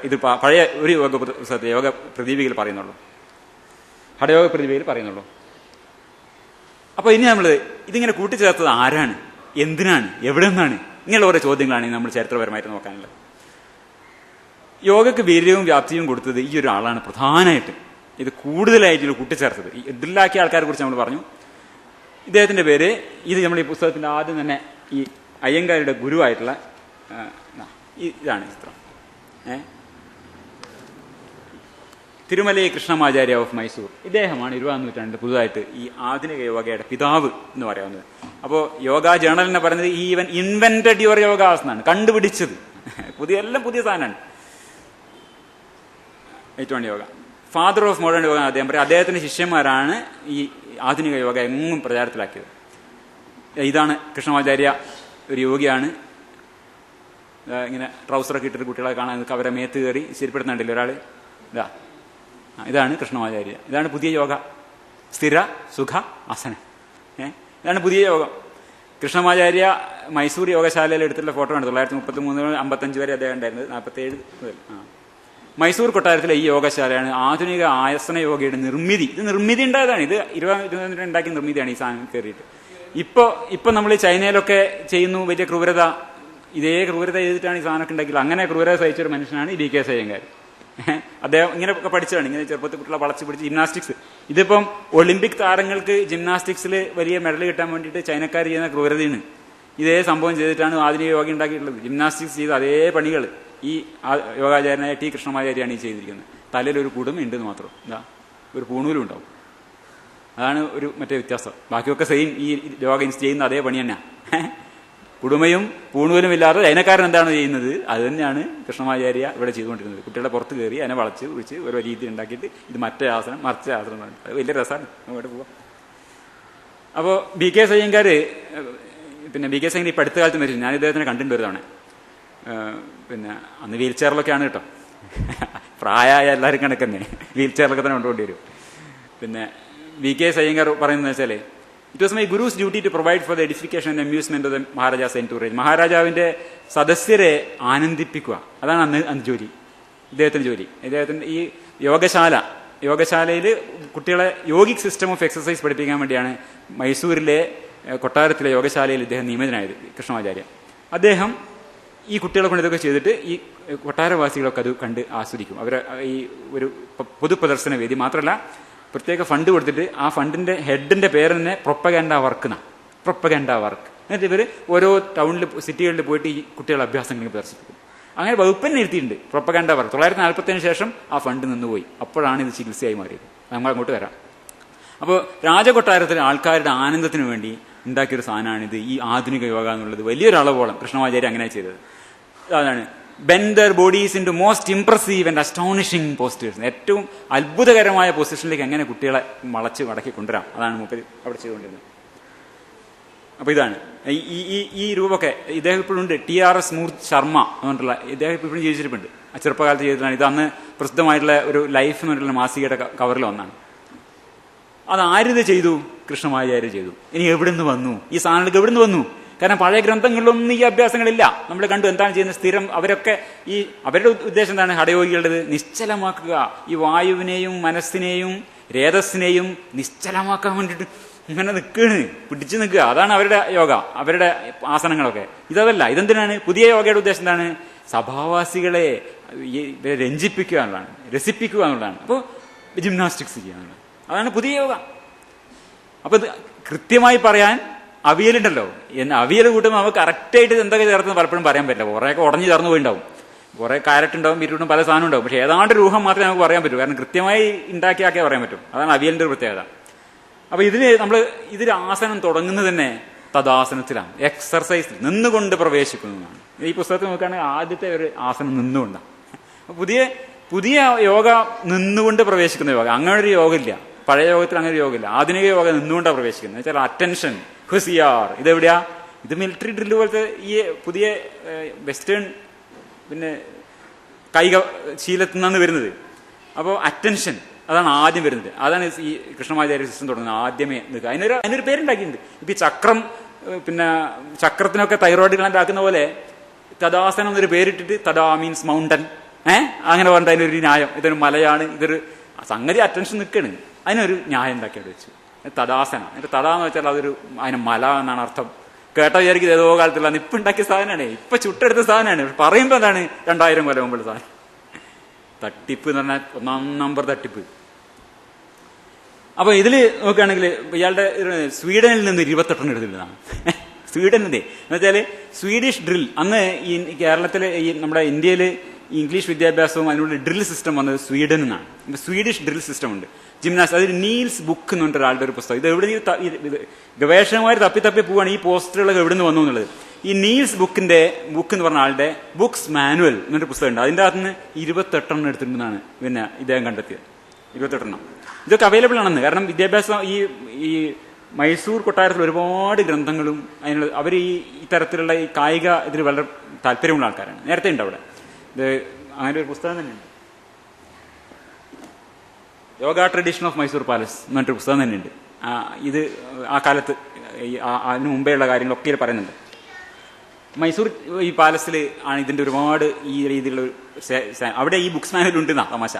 ഇത് പഴയ ഒരു യോഗ പുസ്തകത്തിൽ യോഗ പ്രദീപികയിൽ പറയുന്നുള്ളൂ, ഹഠയോഗ പ്രദീപികയിൽ പറയുന്നുള്ളൂ. അപ്പോൾ ഇനി നമ്മൾ ഇതിങ്ങനെ കൂട്ടിച്ചേർത്തത് ആരാണ്, എന്തിനാണ്, എവിടെ നിന്നാണ്, ഇങ്ങനെയുള്ള ഓരോ ചോദ്യങ്ങളാണ് നമ്മൾ ചരിത്രപരമായിട്ട് നോക്കാനുള്ളത്. യോഗയ്ക്ക് വീര്യവും വ്യാപ്തിയും കൊടുത്തത് ഈ ഒരാളാണ് പ്രധാനമായിട്ട്. ഇത് കൂടുതലായിട്ട് കൂട്ടിച്ചേർത്തത് ഈ ഇതിലാക്കിയ ആൾക്കാരെ കുറിച്ച് നമ്മൾ പറഞ്ഞു. ഇദ്ദേഹത്തിന്റെ പേര്, ഇത് നമ്മൾ ഈ പുസ്തകത്തിന്റെ ആദ്യം തന്നെ ഈ അയ്യങ്കാരുടെ ഗുരുവായിട്ടുള്ള ഇതാണ് ചിത്രം. തിരുമലൈ കൃഷ്ണമാചാര്യ ഓഫ് മൈസൂർ. ഇദ്ദേഹമാണ് 20ാം നൂറ്റാണ്ടിൽ പുതുതായിട്ട് ഈ ആധുനിക യോഗയുടെ പിതാവ് എന്ന് പറയാവുന്നത്. അപ്പോൾ യോഗ ജേണലിനെ പറയുന്നത് ഈ ഈവൻ ഇൻവെന്റഡ് യുവർ യോഗാസ് എന്നാണ്, കണ്ടുപിടിച്ചത്. എല്ലാം പുതിയ സാധനമാണ്. ഏറ്റവും yoga father of modern yoga അദ്ദേഹം പറയും. അദ്ദേഹത്തിന്റെ ശിഷ്യന്മാരാണ് ഈ ആധുനിക യോഗ എങ്ങും പ്രചാരത്തിലാക്കിയത്. ഇതാണ് കൃഷ്ണമാചാര്യ, ഒരു യോഗിയാണ്. ഇങ്ങനെ ട്രൗസറൊക്കെ ഇട്ടിട്ട് കുട്ടികളെ കാണാൻ അവരെ മേത്ത് കയറി ശരിപ്പെടുത്തുന്നുണ്ടല്ലോ ഒരാൾ. ഇതാണ് കൃഷ്ണമാചാര്യ. ഇതാണ് പുതിയ യോഗ, സ്ഥിര സുഖ ആസനം. ഇതാണ് പുതിയ യോഗം. കൃഷ്ണമാചാര്യ മൈസൂർ യോഗശാലയിൽ എടുത്തിട്ടുള്ള ഫോട്ടോ ആണ്. 1933 55 വരെ അദ്ദേഹം ഉണ്ടായിരുന്നത്, 47 മുതൽ. മൈസൂർ കൊട്ടാരത്തിലെ ഈ യോഗശാലയാണ് ആധുനിക ആസന യോഗയുടെ നിർമ്മിതി. ഇത് നിർമ്മിതി ഉണ്ടായതാണ്. ഇത് 20 ഉണ്ടാക്കിയ നിർമ്മിതിയാണ് ഈ സാധനം കയറിയിട്ട്. ഇപ്പൊ നമ്മൾ ചൈനയിലൊക്കെ ചെയ്യുന്നു വലിയ ക്രൂരത. ഇതേ ക്രൂരത ചെയ്തിട്ടാണ് ഈ സാധനമൊക്കെ ഉണ്ടാക്കിയത്. അങ്ങനെ ക്രൂരത സഹിച്ചൊരു മനുഷ്യനാണ് ഈ BK അയ്യങ്കാർ. അദ്ദേഹം ഇങ്ങനെയൊക്കെ പഠിച്ചതാണ്. ഇങ്ങനെ ചെറുപ്പത്തിൽ കുട്ടികളെ വളച്ച് പിടിച്ച് ജിംനാസ്റ്റിക്സ്. ഇതിപ്പം ഒളിമ്പിക് താരങ്ങൾക്ക് ജിംനാസ്റ്റിക്സിൽ വലിയ മെഡൽ കിട്ടാൻ വേണ്ടിയിട്ട് ചൈനക്കാർ ചെയ്യുന്ന ക്രൂരതയാണ്. ഇതേ സംഭവം ചെയ്തിട്ടാണ് ആധുനിക യോഗ ഉണ്ടാക്കിയിട്ടുള്ളത്. ജിംനാസ്റ്റിക്സ് ചെയ്ത അതേ പണികൾ ഈ യോഗാചാര്യനായ ടി കൃഷ്ണമാചാര്യാണ് ഈ ചെയ്തിരിക്കുന്നത്. തലയിലൊരു കുടുമ ഉണ്ടെന്ന് മാത്രം, ഒരു പൂണൂലും ഉണ്ടാവും. അതാണ് ഒരു മറ്റേ വ്യത്യാസം. ബാക്കിയൊക്കെ സെയിം ഈ യോഗ ചെയ്യുന്ന അതേ പണി തന്നെയാണ്. കുടുമയും പൂണൂലും ഇല്ലാതെ ചൈനക്കാരൻ എന്താണ് ചെയ്യുന്നത് അത് തന്നെയാണ് കൃഷ്ണമാചാര്യ ഇവിടെ ചെയ്തുകൊണ്ടിരുന്നത്. കുട്ടികളെ പുറത്ത് കയറി അതിനെ വളച്ച് വിളിച്ച് ഓരോ രീതി ഉണ്ടാക്കിയിട്ട് ഇത് മറ്റേ ആസനം മറിച്ച ആസനം. അത് വലിയ രസമാണ്. അങ്ങോട്ട് പോവാം. അപ്പോൾ BK അയ്യങ്കാർ, പിന്നെ BK അയ്യങ്കാർ ഇപ്പം അടുത്ത കാലത്ത് മരിച്ചു. ഞാൻ ഇദ്ദേഹത്തിനെ കണ്ടിട്ടുണ്ട് ഒരു തവണ. പിന്നെ അന്ന് വീൽ ചെയറിലൊക്കെയാണ് കേട്ടോ. പ്രായമായ എല്ലാവരും കണക്കന്നെ വീൽ ചെയറിലൊക്കെ തന്നെ കൊണ്ടുകൊണ്ടി വരും. പിന്നെ BK അയ്യങ്കാർ പറയുന്നത് വെച്ചാൽ, it was my guru's duty to provide for the edification and amusement of the maharaja's entourage. മഹാരാജാവിന്റെ സദസ്യരെ ആനന്ദിപ്പിക്കുക, അതാണ് അന്ന് ജോലി, ഇദ്ദേഹത്തിന്റെ ജോലി. ഇദ്ദേഹത്തിന്റെ ഈ യോഗശാലയിൽ കുട്ടികളെ യോഗിക് സിസ്റ്റം ഓഫ് എക്സസൈസ് പഠിപ്പിക്കാൻ വേണ്ടിയാണ് മൈസൂരിലെ കൊട്ടാരത്തിലെ യോഗശാലയിൽ ഇദ്ദേഹം നിയമിതനായത്, കൃഷ്ണമാചാര്യ. അദ്ദേഹം ഈ കുട്ടികളെ കൊണ്ട് ഇതൊക്കെ ചെയ്തിട്ട് ഈ കൊട്ടാരവാസികളൊക്കെ അത് കണ്ട് ആസ്വദിക്കും. അവരെ ഈ ഒരു പൊതുപ്രദർശന വേദി മാത്രമല്ല, പ്രത്യേക ഫണ്ട് കൊടുത്തിട്ട് ആ ഫണ്ടിന്റെ ഹെഡിന്റെ പേര് തന്നെ പ്രൊപ്പഗാൻഡ വർക്ക്. എന്നിട്ട് ഇവർ ഓരോ ടൗണിൽ സിറ്റികളിൽ പോയിട്ട് ഈ കുട്ടികളുടെ അഭ്യാസങ്ങൾ പ്രദർശിപ്പിക്കും. അങ്ങനെ വകുപ്പിനെ ഇരുത്തിയിട്ടുണ്ട് പ്രൊപ്പഗാൻഡ വർക്ക്. 1947 ശേഷം ആ ഫണ്ട് നിന്നുപോയി. അപ്പോഴാണ് ഇത് ചികിത്സയായി മാറിയത്. നമ്മൾ അങ്ങോട്ട് വരാം. അപ്പോൾ രാജകൊട്ടാരത്തിലെ ആൾക്കാരുടെ ആനന്ദത്തിന് വേണ്ടി ഉണ്ടാക്കിയൊരു സാധനമാണിത് ഈ ആധുനിക യോഗ എന്നുള്ളത്. വലിയൊരളവോളം കൃഷ്ണമാചാര്യ അങ്ങനെ ചെയ്തത്. അതാണ് bend their bodies into most impressive and astonishing postures. ഏറ്റവും അത്ഭുതകരമായ പൊസിഷനിലേക്ക് എങ്ങനെ കുട്ടികളെ വളച്ച് മടക്കി കൊണ്ടുവരാം, അതാണ് മൂപ്പര് അവിടെ ചെയ്തുകൊണ്ടിരുന്നത്. അപ്പൊ ഇതാണ് ഈ രൂപമൊക്കെ ഇദ്ദേഹം ഇപ്പോഴുണ്ട്. TRS മൂർത്തി ശർമ്മ എന്ന് പറഞ്ഞിട്ടുള്ള ഇദ്ദേഹം ഇപ്പോഴും ജീവിച്ചിരിപ്പുണ്ട്. ആ ചെറുപ്പകാലത്ത് ചെയ്തിട്ടാണ്. ഇത് അന്ന് പ്രസിദ്ധമായിട്ടുള്ള ഒരു ലൈഫ് എന്ന് പറഞ്ഞിട്ടുള്ള മാസികയുടെ കവറിൽ വന്നാണ്. അത് ആരിത് ചെയ്തു? കൃഷ്ണമാചാര്യ ചെയ്തു. ഇനി എവിടുന്ന് വന്നു ഈ സാധനങ്ങൾക്ക്? എവിടുന്ന് വന്നു? കാരണം പഴയ ഗ്രന്ഥങ്ങളിലൊന്നും ഈ അഭ്യാസങ്ങളില്ല. നമ്മൾ കണ്ടു എന്താണ് ചെയ്യുന്നത്. സ്ഥിരം അവരൊക്കെ ഈ അവരുടെ ഉദ്ദേശം എന്താണ്? ഹഠയോഗികളുടേത് നിശ്ചലമാക്കുക, ഈ വായുവിനെയും മനസ്സിനെയും രേതസ്സിനെയും നിശ്ചലമാക്കാൻ വേണ്ടിയിട്ട് ഇങ്ങനെ നിൽക്കുകയാണ്, പിടിച്ചു നിൽക്കുക. അതാണ് അവരുടെ യോഗ, അവരുടെ ആസനങ്ങളൊക്കെ. ഇതല്ല. ഇതെന്തിനാണ്? പുതിയ യോഗയുടെ ഉദ്ദേശം എന്താണ്? സഭാവാസികളെ രഞ്ജിപ്പിക്കുക എന്നുള്ളതാണ്, രസിപ്പിക്കുക എന്നുള്ളതാണ്. അപ്പോൾ ജിംനാസ്റ്റിക്സ് ചെയ്യുക എന്നുള്ളത്, അതാണ് പുതിയ യോഗ. അപ്പൊ ഇത് കൃത്യമായി പറയാൻ അവിയലുണ്ടല്ലോ, അവിയൽ കൂട്ടുമ്പോൾ നമുക്ക് കറക്റ്റായിട്ട് എന്തൊക്കെ ചേർന്ന് പലപ്പോഴും പറയാൻ പറ്റില്ല. കുറേയൊക്കെ ഉടഞ്ഞു ചേർന്ന് പോയിണ്ടാവും, കുറെ കാരറ്റ് ഉണ്ടാവും, ബീറ്റ്റൂട്ടും പല സാധനം ഉണ്ടാവും. പക്ഷെ ഏതാണ്ട് രൂപം മാത്രമേ നമുക്ക് പറയാൻ പറ്റൂ, കാരണം കൃത്യമായി ഉണ്ടാക്കിയാക്കിയാൽ പറയാൻ പറ്റും. അതാണ് അവിയലിന്റെ ഒരു പ്രത്യേകത. അപ്പൊ ഇതിൽ ആസനം തുടങ്ങുന്നത് തന്നെ തദാസനത്തിലാണ്, എക്സർസൈസിൽ നിന്നുകൊണ്ട് പ്രവേശിക്കുന്നതാണ്. ഈ പുസ്തകത്തിൽ നോക്കുകയാണെങ്കിൽ ആദ്യത്തെ ഒരു ആസനം നിന്നുകൊണ്ടാണ്. പുതിയ യോഗ നിന്നുകൊണ്ട് പ്രവേശിക്കുന്ന യോഗ. അങ്ങനെ ഒരു യോഗ ഇല്ല, പഴയ യോഗത്തിൽ അങ്ങനെ ഒരു യോഗമില്ല. ആധുനിക യോഗ നിന്നുകൊണ്ടാണ് പ്രവേശിക്കുന്നത്. വെച്ചാൽ അറ്റൻഷൻ, ഹുസിയാർ. ഇതെവിടെയാ? ഇത് മിലിറ്ററി ഡ്രില്ല് പോലത്തെ ഈ പുതിയ വെസ്റ്റേൺ പിന്നെ കായിക ശീലത്തിൽ നിന്നാണ് വരുന്നത്. അപ്പോൾ അറ്റൻഷൻ അതാണ് ആദ്യം വരുന്നത്. അതാണ് ഈ കൃഷ്ണമാചാര്യ സിസ്റ്റം തുടങ്ങുന്നത്. ആദ്യമേ നിൽക്കുക. അതിനൊരു പേരുണ്ടാക്കിയിട്ടുണ്ട്. ഇപ്പൊ ഈ ചക്രം, പിന്നെ ചക്രത്തിനൊക്കെ തൈറോയിഡ് ഗ്ലാൻഡ് ആക്കുന്ന പോലെ തദാസനം എന്നൊരു പേരിട്ടിട്ട്, തദാ മീൻസ് മൗണ്ടൻ, അങ്ങനെ പറഞ്ഞിട്ട് അതിനൊരു ന്യായം. ഇതൊരു മലയാണ്, ഇതൊരു സംഗതി അറ്റൻഷൻ നിൽക്കുകയാണ്, അതിനൊരു ന്യായം ഉണ്ടാക്കിയിട്ട് വെച്ചു തദാസനം. എന്നിട്ട് തദാന്ന് വെച്ചാൽ അതിന് മല എന്നാണ് അർത്ഥം. കേട്ട വിചാരിക്കും ഏതോ കാലത്തുള്ള ഇപ്പൊ ഉണ്ടാക്കിയ സാധനമാണ്, ഇപ്പൊ ചുട്ടെടുത്ത സാധനമാണ്. പറയുമ്പോ എന്താണ് 2000 കൊല്ലം മുമ്പുള്ള സാധനം. തട്ടിപ്പ് എന്ന് പറഞ്ഞാൽ 1 നമ്പർ തട്ടിപ്പ്. അപ്പൊ ഇതില് നോക്കുകയാണെങ്കിൽ ഇയാളുടെ സ്വീഡനിൽ നിന്ന് 28 എടുത്തിട്ടുള്ളതാണ്. സ്വീഡനിന്റെ എന്ന് വെച്ചാല് സ്വീഡിഷ് ഡ്രിൽ. അന്ന് ഈ കേരളത്തിലെ ഈ നമ്മുടെ ഇന്ത്യയില് ഇംഗ്ലീഷ് വിദ്യാഭ്യാസവും അതിനുള്ള ഡ്രിൽ സിസ്റ്റം വന്നത് സ്വീഡനിൽ നിന്നാണ്. സ്വീഡിഷ് ഡ്രിൽ സിസ്റ്റം ഉണ്ട്, ജിംനാസ്റ്റ്. അതിൽ നീൽസ് ബുക്ക് എന്ന് പറഞ്ഞിട്ട് ഒരാളുടെ ഒരു പുസ്തകം. ഇത് എവിടെ ഗവേഷകന്മാർ തപ്പി പോവാണ് ഈ പോസ്റ്ററുകളൊക്കെ എവിടെ നിന്ന് വന്നു എന്നുള്ളത്. ഈ നീൽസ് ബുക്ക് എന്ന് പറഞ്ഞ ആളുടെ ബുക്സ് മാനുവൽ എന്നൊരു പുസ്തകം ഉണ്ട്. അതിൻ്റെ അകത്ത് നിന്ന് 28 എടുത്തിട്ടുണ്ടെന്നാണ് പിന്നെ ഇദ്ദേഹം കണ്ടെത്തിയത്. 28. ഇതൊക്കെ അവൈലബിൾ ആണെന്ന്. കാരണം വിദ്യാഭ്യാസം ഈ മൈസൂർ കൊട്ടാരത്തിൽ ഒരുപാട് ഗ്രന്ഥങ്ങളും അതിനുള്ള അവർ ഇത്തരത്തിലുള്ള ഈ കായിക ഇതിൽ വളരെ താല്പര്യമുള്ള ആൾക്കാരാണ്. നേരത്തെ ഉണ്ട് അവിടെ. ഇത് അങ്ങനെ ഒരു പുസ്തകം തന്നെയുണ്ട്, yoga tradition of Mysore palace എന്ന് പറഞ്ഞിട്ടൊരു പുസ്തകം തന്നെയുണ്ട്. ഇത് ആ കാലത്ത് അതിന് മുമ്പേയുള്ള കാര്യങ്ങളൊക്കെ പറയുന്നുണ്ട്. മൈസൂർ ഈ പാലസിൽ ആണ് ഇതിന്റെ ഒരുപാട് ഈ രീതിയിലുള്ള അവിടെ ഈ ബുക്സ് മാനുവൽ ഉണ്ടെന്നാ തമാശ.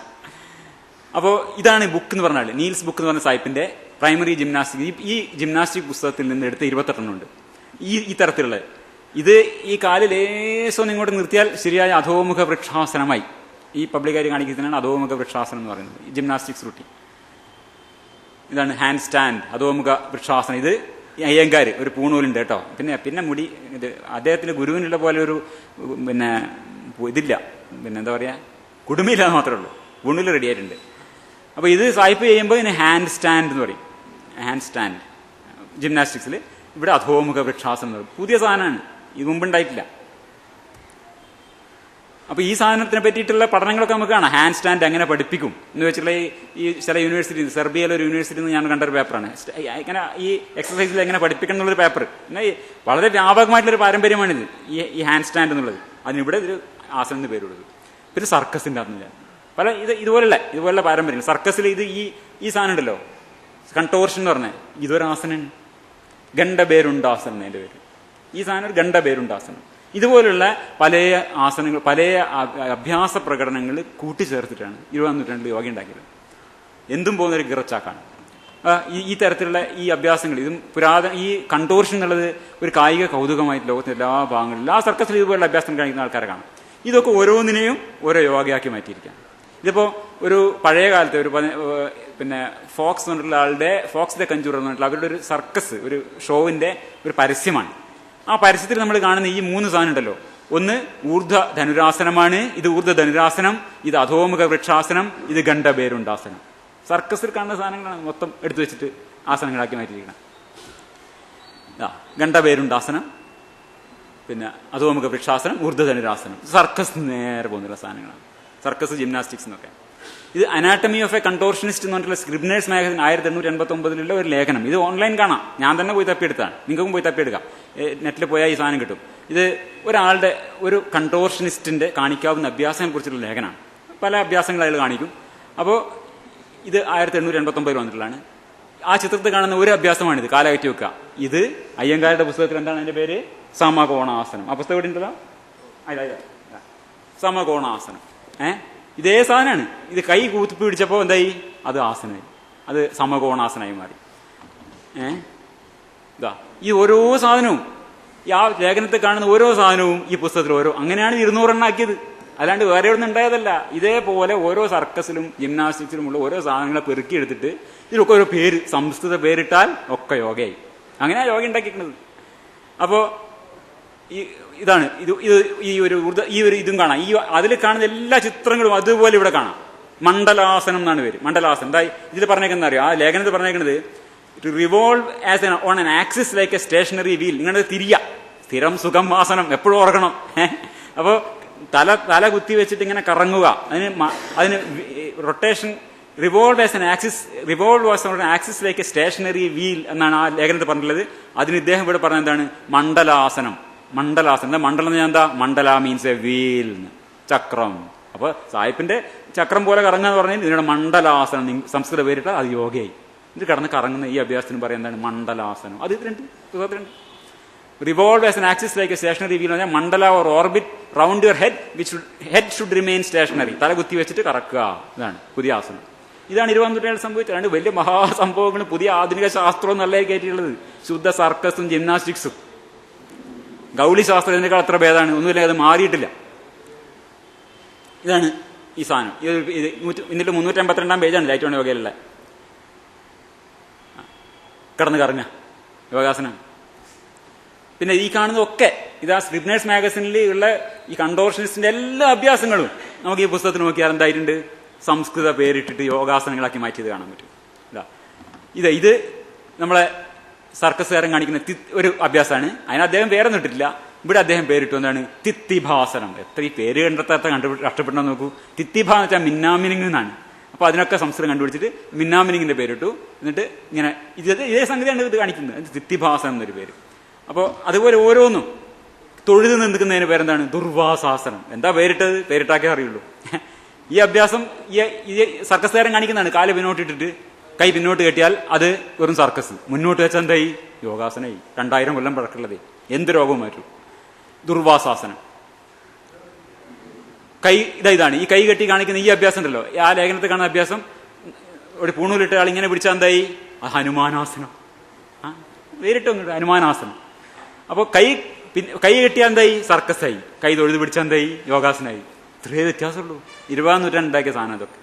അപ്പോൾ ഇതാണ് ബുക്ക് എന്ന് പറഞ്ഞാൽ നീൽസ് ബുക്ക് എന്ന് പറഞ്ഞ സാഹിബിന്റെ പ്രൈമറി ജിംനാസ്റ്റിക്. ഈ ജിംനാസ്റ്റിക് പുസ്തകത്തിൽ നിന്ന് എടുത്ത് 28 ഉണ്ട് ഈ തരത്തിലുള്ള. ഇത് ഈ കാലിൽ ലേശം ഇങ്ങോട്ട് നിർത്തിയാൽ ശരിയായ അധോമുഖ വൃക്ഷാസനമായി. ഈ പബ്ലിക്കായിട്ട് കാണിക്കുന്നതിനാണ് അധോമുഖ വൃക്ഷാസനം എന്ന് പറയുന്നത്. ജിംനാസ്റ്റിക്സ് റൂട്ടീൻ ഇതാണ്. ഹാൻഡ് സ്റ്റാൻഡ്, അധോമുഖ വൃക്ഷാസനം. ഇത് അയ്യങ്കാർ ഒരു പൂണൂലുണ്ട് കേട്ടോ. പിന്നെ മുടി ഇത് അദ്ദേഹത്തിന്റെ ഗുരുവിനുള്ള പോലെ ഒരു പിന്നെ ഇതില്ല, പിന്നെ എന്താ പറയാ, കുടുമിയില്ലാന്ന് മാത്രമേ ഉള്ളൂ. പൂണൂല് റെഡി ആയിട്ടുണ്ട്. അപ്പൊ ഇത് സായിപ്പ് ചെയ്യുമ്പോൾ ഇതിന് ഹാൻഡ് സ്റ്റാൻഡ് എന്ന് പറയും. ഹാൻഡ് സ്റ്റാൻഡ് ജിംനാസ്റ്റിക്സിൽ. ഇവിടെ അധോമുഖ വൃക്ഷാസനം എന്ന് പറയും. പുതിയ സാധനമാണ്, ഇത് മുമ്പുണ്ടായിട്ടില്ല. അപ്പൊ ഈ സാധനത്തിനെ പറ്റിയിട്ടുള്ള പഠനങ്ങളൊക്കെ നമുക്ക് കാണാം. ഹാൻഡ് സ്റ്റാൻഡ് എങ്ങനെ പഠിപ്പിക്കും എന്ന് വെച്ചുള്ള ഈ ചില യൂണിവേഴ്സിറ്റി, സെർബിയയിലെ ഒരു യൂണിവേഴ്സിറ്റിയിൽ നിന്ന് ഞാൻ കണ്ടൊരു പേപ്പറാണ്. ഇങ്ങനെ ഈ എക്സസൈസിൽ എങ്ങനെ പഠിപ്പിക്കണം എന്നുള്ളൊരു പേപ്പർ. എന്നാൽ വളരെ വ്യാപകമായിട്ടുള്ളൊരു പാരമ്പര്യമാണിത് ഈ ഹാൻഡ് സ്റ്റാൻഡ് എന്നുള്ളത്. അതിനിവിടെ ഒരു ആസനം എന്ന് പേര് കൊടുത്തു. പിന്നെ സർക്കസിന്റെ അകത്ത് പല ഇതുപോലുള്ള പാരമ്പര്യങ്ങൾ. സർക്കസിൽ ഈ സാധനം ഉണ്ടല്ലോ, കണ്ടോർഷൻ എന്ന് പറഞ്ഞാൽ ഇതൊരു ആസനമാണ്. ഗണ്ഡബേരുണ്ടാസനം അതിന്റെ പേര്. ഈ സാധനം ഒരു ഗണ്ഡബേരുണ്ടാസനം. ഇതുപോലുള്ള പല ആസനങ്ങൾ, പല അഭ്യാസ പ്രകടനങ്ങൾ കൂട്ടിച്ചേർത്തിട്ടാണ് 20-ാം നൂറ്റാണ്ടിൽ യോഗ ഉണ്ടാക്കിയത്. എന്തും പോകുന്നൊരു ഗിറച്ചാക്കാണ് ഈ തരത്തിലുള്ള ഈ അഭ്യാസങ്ങൾ. ഇതും ഈ കണ്ടോർഷൻ എന്നുള്ളത് ഒരു കായിക കൗതുകമായിട്ട് ലോകത്തിന്റെ എല്ലാ ഭാഗങ്ങളിലും എല്ലാ സർക്കസിലും ഇതുപോലുള്ള അഭ്യാസം കാണിക്കുന്ന ആൾക്കാരെ കാണാം. ഇതൊക്കെ ഓരോന്നിനെയും ഓരോ യോഗയാക്കി മാറ്റിയിരിക്കാം. ഇതിപ്പോ ഒരു പഴയ കാലത്തെ ഒരു പിന്നെ ഫോക്സ് എന്ന് പറഞ്ഞിട്ടുള്ള ആളുടെ ഫോക്സ് ദ കഞ്ചൂർ എന്ന് പറഞ്ഞിട്ടുള്ള അവരുടെ ഒരു സർക്കസ്, ഒരു ഷോവിന്റെ ഒരു പരസ്യമാണ്. ആ പരസ്യത്തിൽ നമ്മൾ കാണുന്ന ഈ 3 സാധനം ഉണ്ടല്ലോ. ഒന്ന് ഊർധ്വ ധനുരാസനമാണ്, ഇത് ഊർധ്വ ധനുരാസനം, ഇത് അധോമുഖ വൃക്ഷാസനം, ഇത് ഗണ്ഡബേരുണ്ടാസനം. സർക്കസിൽ കാണുന്ന സാധനങ്ങളാണ് മൊത്തം എടുത്തു വെച്ചിട്ട് ആസനങ്ങളാക്കി മാറ്റിയിരിക്കണം. ഗണ്ഡബേരുണ്ടാസനം, പിന്നെ അധോമുഖ വൃക്ഷാസനം, ഊർധ്വ ധനുരാസനം. സർക്കസ് നേരെ പോകുന്നുള്ള സാധനങ്ങളാണ് സർക്കസ്, ജിംനാസ്റ്റിക്സ് എന്നൊക്കെ. ഇത് അനാട്ടമി ഓഫ് എ കണ്ടോർഷനിസ്റ്റ് എന്ന് പറഞ്ഞിട്ടുള്ള സ്ക്രിബ്നേഴ്സ് മാഗസിൻ 1889 ഒരു ലേഖനം. ഇത് ഓൺലൈൻ കാണാം, ഞാൻ തന്നെ പോയി തപ്പിയെടുത്താണ്. നിങ്ങൾക്കും പോയി തപ്പിയെടുക്കാം, നെറ്റിൽ പോയാൽ ഈ സാധനം കിട്ടും. ഇത് ഒരാളുടെ ഒരു കണ്ടോർഷനിസ്റ്റിന്റെ കാണിക്കാവുന്ന അഭ്യാസങ്ങളെ കുറിച്ചുള്ള ലേഖനമാണ്. പല അഭ്യാസങ്ങൾ അയാൾ കാണിക്കും. അപ്പോൾ ഇത് 1889 വന്നിട്ടുള്ളതാണ്. ആ ചിത്രത്തിൽ കാണുന്ന ഒരു അഭ്യാസമാണിത്, കാലകറ്റി വെക്കുക. ഇത് അയ്യങ്കാരുടെ പുസ്തകത്തിൽ എന്താണ് അതിന്റെ പേര്? സമകോണാസനം. ആ പുസ്തകം ഇവിടെ ഉണ്ടല്ലോ, സമകോണാസനം. ഇതേ സാധനമാണ്. ഇത് കൈ കൂത്തിപ്പ് പിടിച്ചപ്പോൾ എന്തായി? അത് ആസനമായി, അത് സമകോണാസനായി മാറി. ഈ ഓരോ സാധനവും, ആ ലേഖനത്തിൽ കാണുന്ന ഓരോ സാധനവും ഈ പുസ്തകത്തിൽ അങ്ങനെയാണ് 200 ആക്കിയത്. അല്ലാണ്ട് വേറെ ഒന്നും ഉണ്ടായതല്ല. ഇതേപോലെ ഓരോ സർക്കസിലും ജിംനാസ്റ്റിക്സിലുമുള്ള ഓരോ സാധനങ്ങളെ പെറുക്കിയെടുത്തിട്ട് ഇതിലൊക്കെ ഓരോ പേര്, സംസ്കൃത പേരിട്ടാൽ ഒക്കെ യോഗയായി. അങ്ങനെ യോഗ ഉണ്ടാക്കിയിരിക്കുന്നത്. അപ്പോൾ ഇതാണ് ഈ ഒരു ഇതും കാണാം. അതിൽ കാണുന്ന എല്ലാ ചിത്രങ്ങളും അതുപോലെ ഇവിടെ കാണാം. മണ്ഡലാസനം എന്നാണ് പേര്. മണ്ഡലാസനം എന്താ ഇതിൽ പറഞ്ഞേക്കുന്ന അറിയോ? ആ ലേഖനത്തിൽ പറഞ്ഞേക്കുന്നത് revolve as on an axis like a stationary wheel. നിങ്ങളുടെ തിരിയ സ്ഥിരം സുഖം ആസനം എപ്പോഴും ഓർക്കണം. അപ്പോൾ തല കുത്തി വെച്ചിട്ട് ഇങ്ങനെ കറങ്ങുക. അതിന് rotation revolve as an axis like a stationary wheel എന്നാണ് ആ ലേഖനത്തിൽ പറഞ്ഞിട്ടുള്ളത്. അതിന് ഇദ്ദേഹം ഇവിടെ പറഞ്ഞ എന്താണ്? മണ്ഡലാസനം. എന്താ മണ്ഡലം എന്ന്? എന്താ മണ്ഡല മീൻസ് എ വീൽ, ചക്രം. അപ്പൊ സായിപ്പിന്റെ ചക്രം പോലെ കറങ്ങുക എന്ന് പറഞ്ഞാൽ ഇതിനോട് മണ്ഡലാസനം സംസ്കൃത പേരിട്ട അത് യോഗയായി. ഇത് കിടന്ന് കറങ്ങുന്ന ഈ അഭ്യാസത്തിന് പറയാൻ എന്താണ്? മണ്ഡലാസനം. അത് ഇതിലുണ്ട്, പുസ്തകത്തിലുണ്ട്. Revolve as an axis like a stationary wheel എന്ന് പറഞ്ഞാൽ mandala or orbit round your head should remain stationary. തല കുത്തി വെച്ചിട്ട് കറക്കുക. ഇതാണ് പുതിയ ആസനം. ഇതാണ് 20-ാം നൂറ്റാണ്ടിൽ സംഭവിച്ചത്. രണ്ട് വലിയ മഹാസംഭവങ്ങൾ പുതിയ ആധുനിക ശാസ്ത്രവും നല്ല കയറ്റിയുള്ളത്. ശുദ്ധ സർക്കസും ജിംനാസ്റ്റിക്സും. ഗൗളി ശാസ്ത്രം ഇതിനേക്കാൾ അത്ര ഭേദമാണ്. ഒന്നുമില്ല, അത് മാറിയിട്ടില്ല. ഇതാണ് ഈ സാധനം. എന്നിട്ട് 352-ാം പേജാണ് ലൈറ്റ് ഓൺ യോഗയിലുള്ള കിടന്ന് കറങ്ങുക യോഗാസനം. പിന്നെ ഈ കാണുന്നതൊക്കെ ഇതാ സ്ക്രിബ്നേഴ്സ് മാഗസിനിൽ ഉള്ള ഈ കണ്ടോർഷനിസ്റ്റിന്റെ എല്ലാ അഭ്യാസങ്ങളും നമുക്ക് ഈ പുസ്തകത്തിൽ നോക്കിയാൽ എന്തായിട്ടുണ്ട്? സംസ്കൃത പേരിട്ടിട്ട് യോഗാസനങ്ങളാക്കി മാറ്റിയത് കാണാൻ പറ്റും. ഇത് നമ്മളെ സർക്കസുകാരൻ കാണിക്കുന്ന ഒരു അഭ്യാസമാണ്. അതിന് അദ്ദേഹം പേരൊന്നും ഇട്ടിട്ടില്ല. ഇവിടെ അദ്ദേഹം പേരിട്ടു എന്താണ്? തിത്തിഭാസനം. എത്ര ഈ പേര് കണ്ടെത്താത്ത കഷ്ടപ്പെടണം നോക്കൂ. തിത്തിഭ എന്ന് വെച്ചാൽ മിന്നാമിനിങ് എന്നാണ്. അപ്പൊ അതിനൊക്കെ സംസ്കൃതം കണ്ടുപിടിച്ചിട്ട് മിന്നാമിനിങ്ങിന്റെ പേരിട്ടു. എന്നിട്ട് ഇങ്ങനെ ഇതേ സംഗതിയാണ് ഇത് കാണിക്കുന്നത്. തിത്തിഭാസനം എന്നൊരു പേര്. അപ്പോൾ അതുപോലെ ഓരോന്നും തൊഴുത് നിൽക്കുന്നതിന് പേരെന്താണ്? ദുർവാസാസനം. എന്താ പേരിട്ടത്? പേരിട്ടാക്കേ അറിയുള്ളൂ. ഈ അഭ്യാസം ഈ സർക്കസുകാരൻ കാണിക്കുന്നതാണ്. കാല് പിന്നോട്ടിട്ടിട്ട് കൈ പിന്നോട്ട് കെട്ടിയാൽ അത് വെറും സർക്കസ്. മുന്നോട്ട് വെച്ചാൽ എന്തായി? യോഗാസനായി. 2000 കൊല്ലം പഴക്കമുള്ളത്. എന്ത് രോഗവും മാറ്റും. ദുർവാസാസനം. ഇതാണ് ഈ കൈ കെട്ടി കാണിക്കുന്ന ഈ അഭ്യാസം ഉണ്ടല്ലോ. ആ ലേഖനത്തിൽ കാണുന്ന അഭ്യാസം ഒരു പൂണൂലിട്ട ആൾ ഇങ്ങനെ പിടിച്ചാൽ എന്തായി? ഹനുമാനാസനം. വേറിട്ട് ഹനുമാനാസനം. അപ്പോൾ കൈ കെട്ടിയാൽ എന്തായി? സർക്കസായി. കൈ തൊഴുത് പിടിച്ചാൽ എന്തായി? യോഗാസനായി. ഇത്രയേ വ്യത്യാസമുള്ളൂ. 20-ാം നൂറ്റാണ്ട് ഉണ്ടാക്കിയ സാധനം അതൊക്കെ.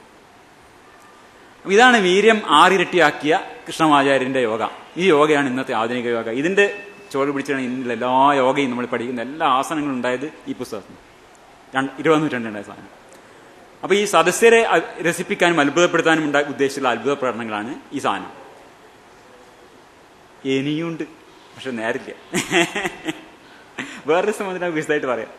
ഇതാണ് വീര്യം 6 ഇരട്ടിയാക്കിയ കൃഷ്ണമാചാര്യന്റെ യോഗ. ഈ യോഗയാണ് ഇന്നത്തെ ആധുനിക യോഗ. ഇതിന്റെ ചോറ് പിടിച്ചാണ് ഇന്നലെ എല്ലാ യോഗയും നമ്മൾ പഠിക്കുന്ന എല്ലാ ആസനങ്ങളും ഉണ്ടായത് ഈ പുസ്തകത്തിൽ. 20-ാം നൂറ്റാണ്ടുണ്ടായ സാധനം. അപ്പൊ ഈ സദസ്യരെ രസിപ്പിക്കാനും അത്ഭുതപ്പെടുത്താനും ഉദ്ദേശിച്ചുള്ള അത്ഭുത പ്രകടനങ്ങളാണ് ഈ സാധനം. ഇനിയുണ്ട്, പക്ഷെ നേരില്ല. വേറൊരു സംബന്ധിച്ച് വിശദമായിട്ട് പറയാം.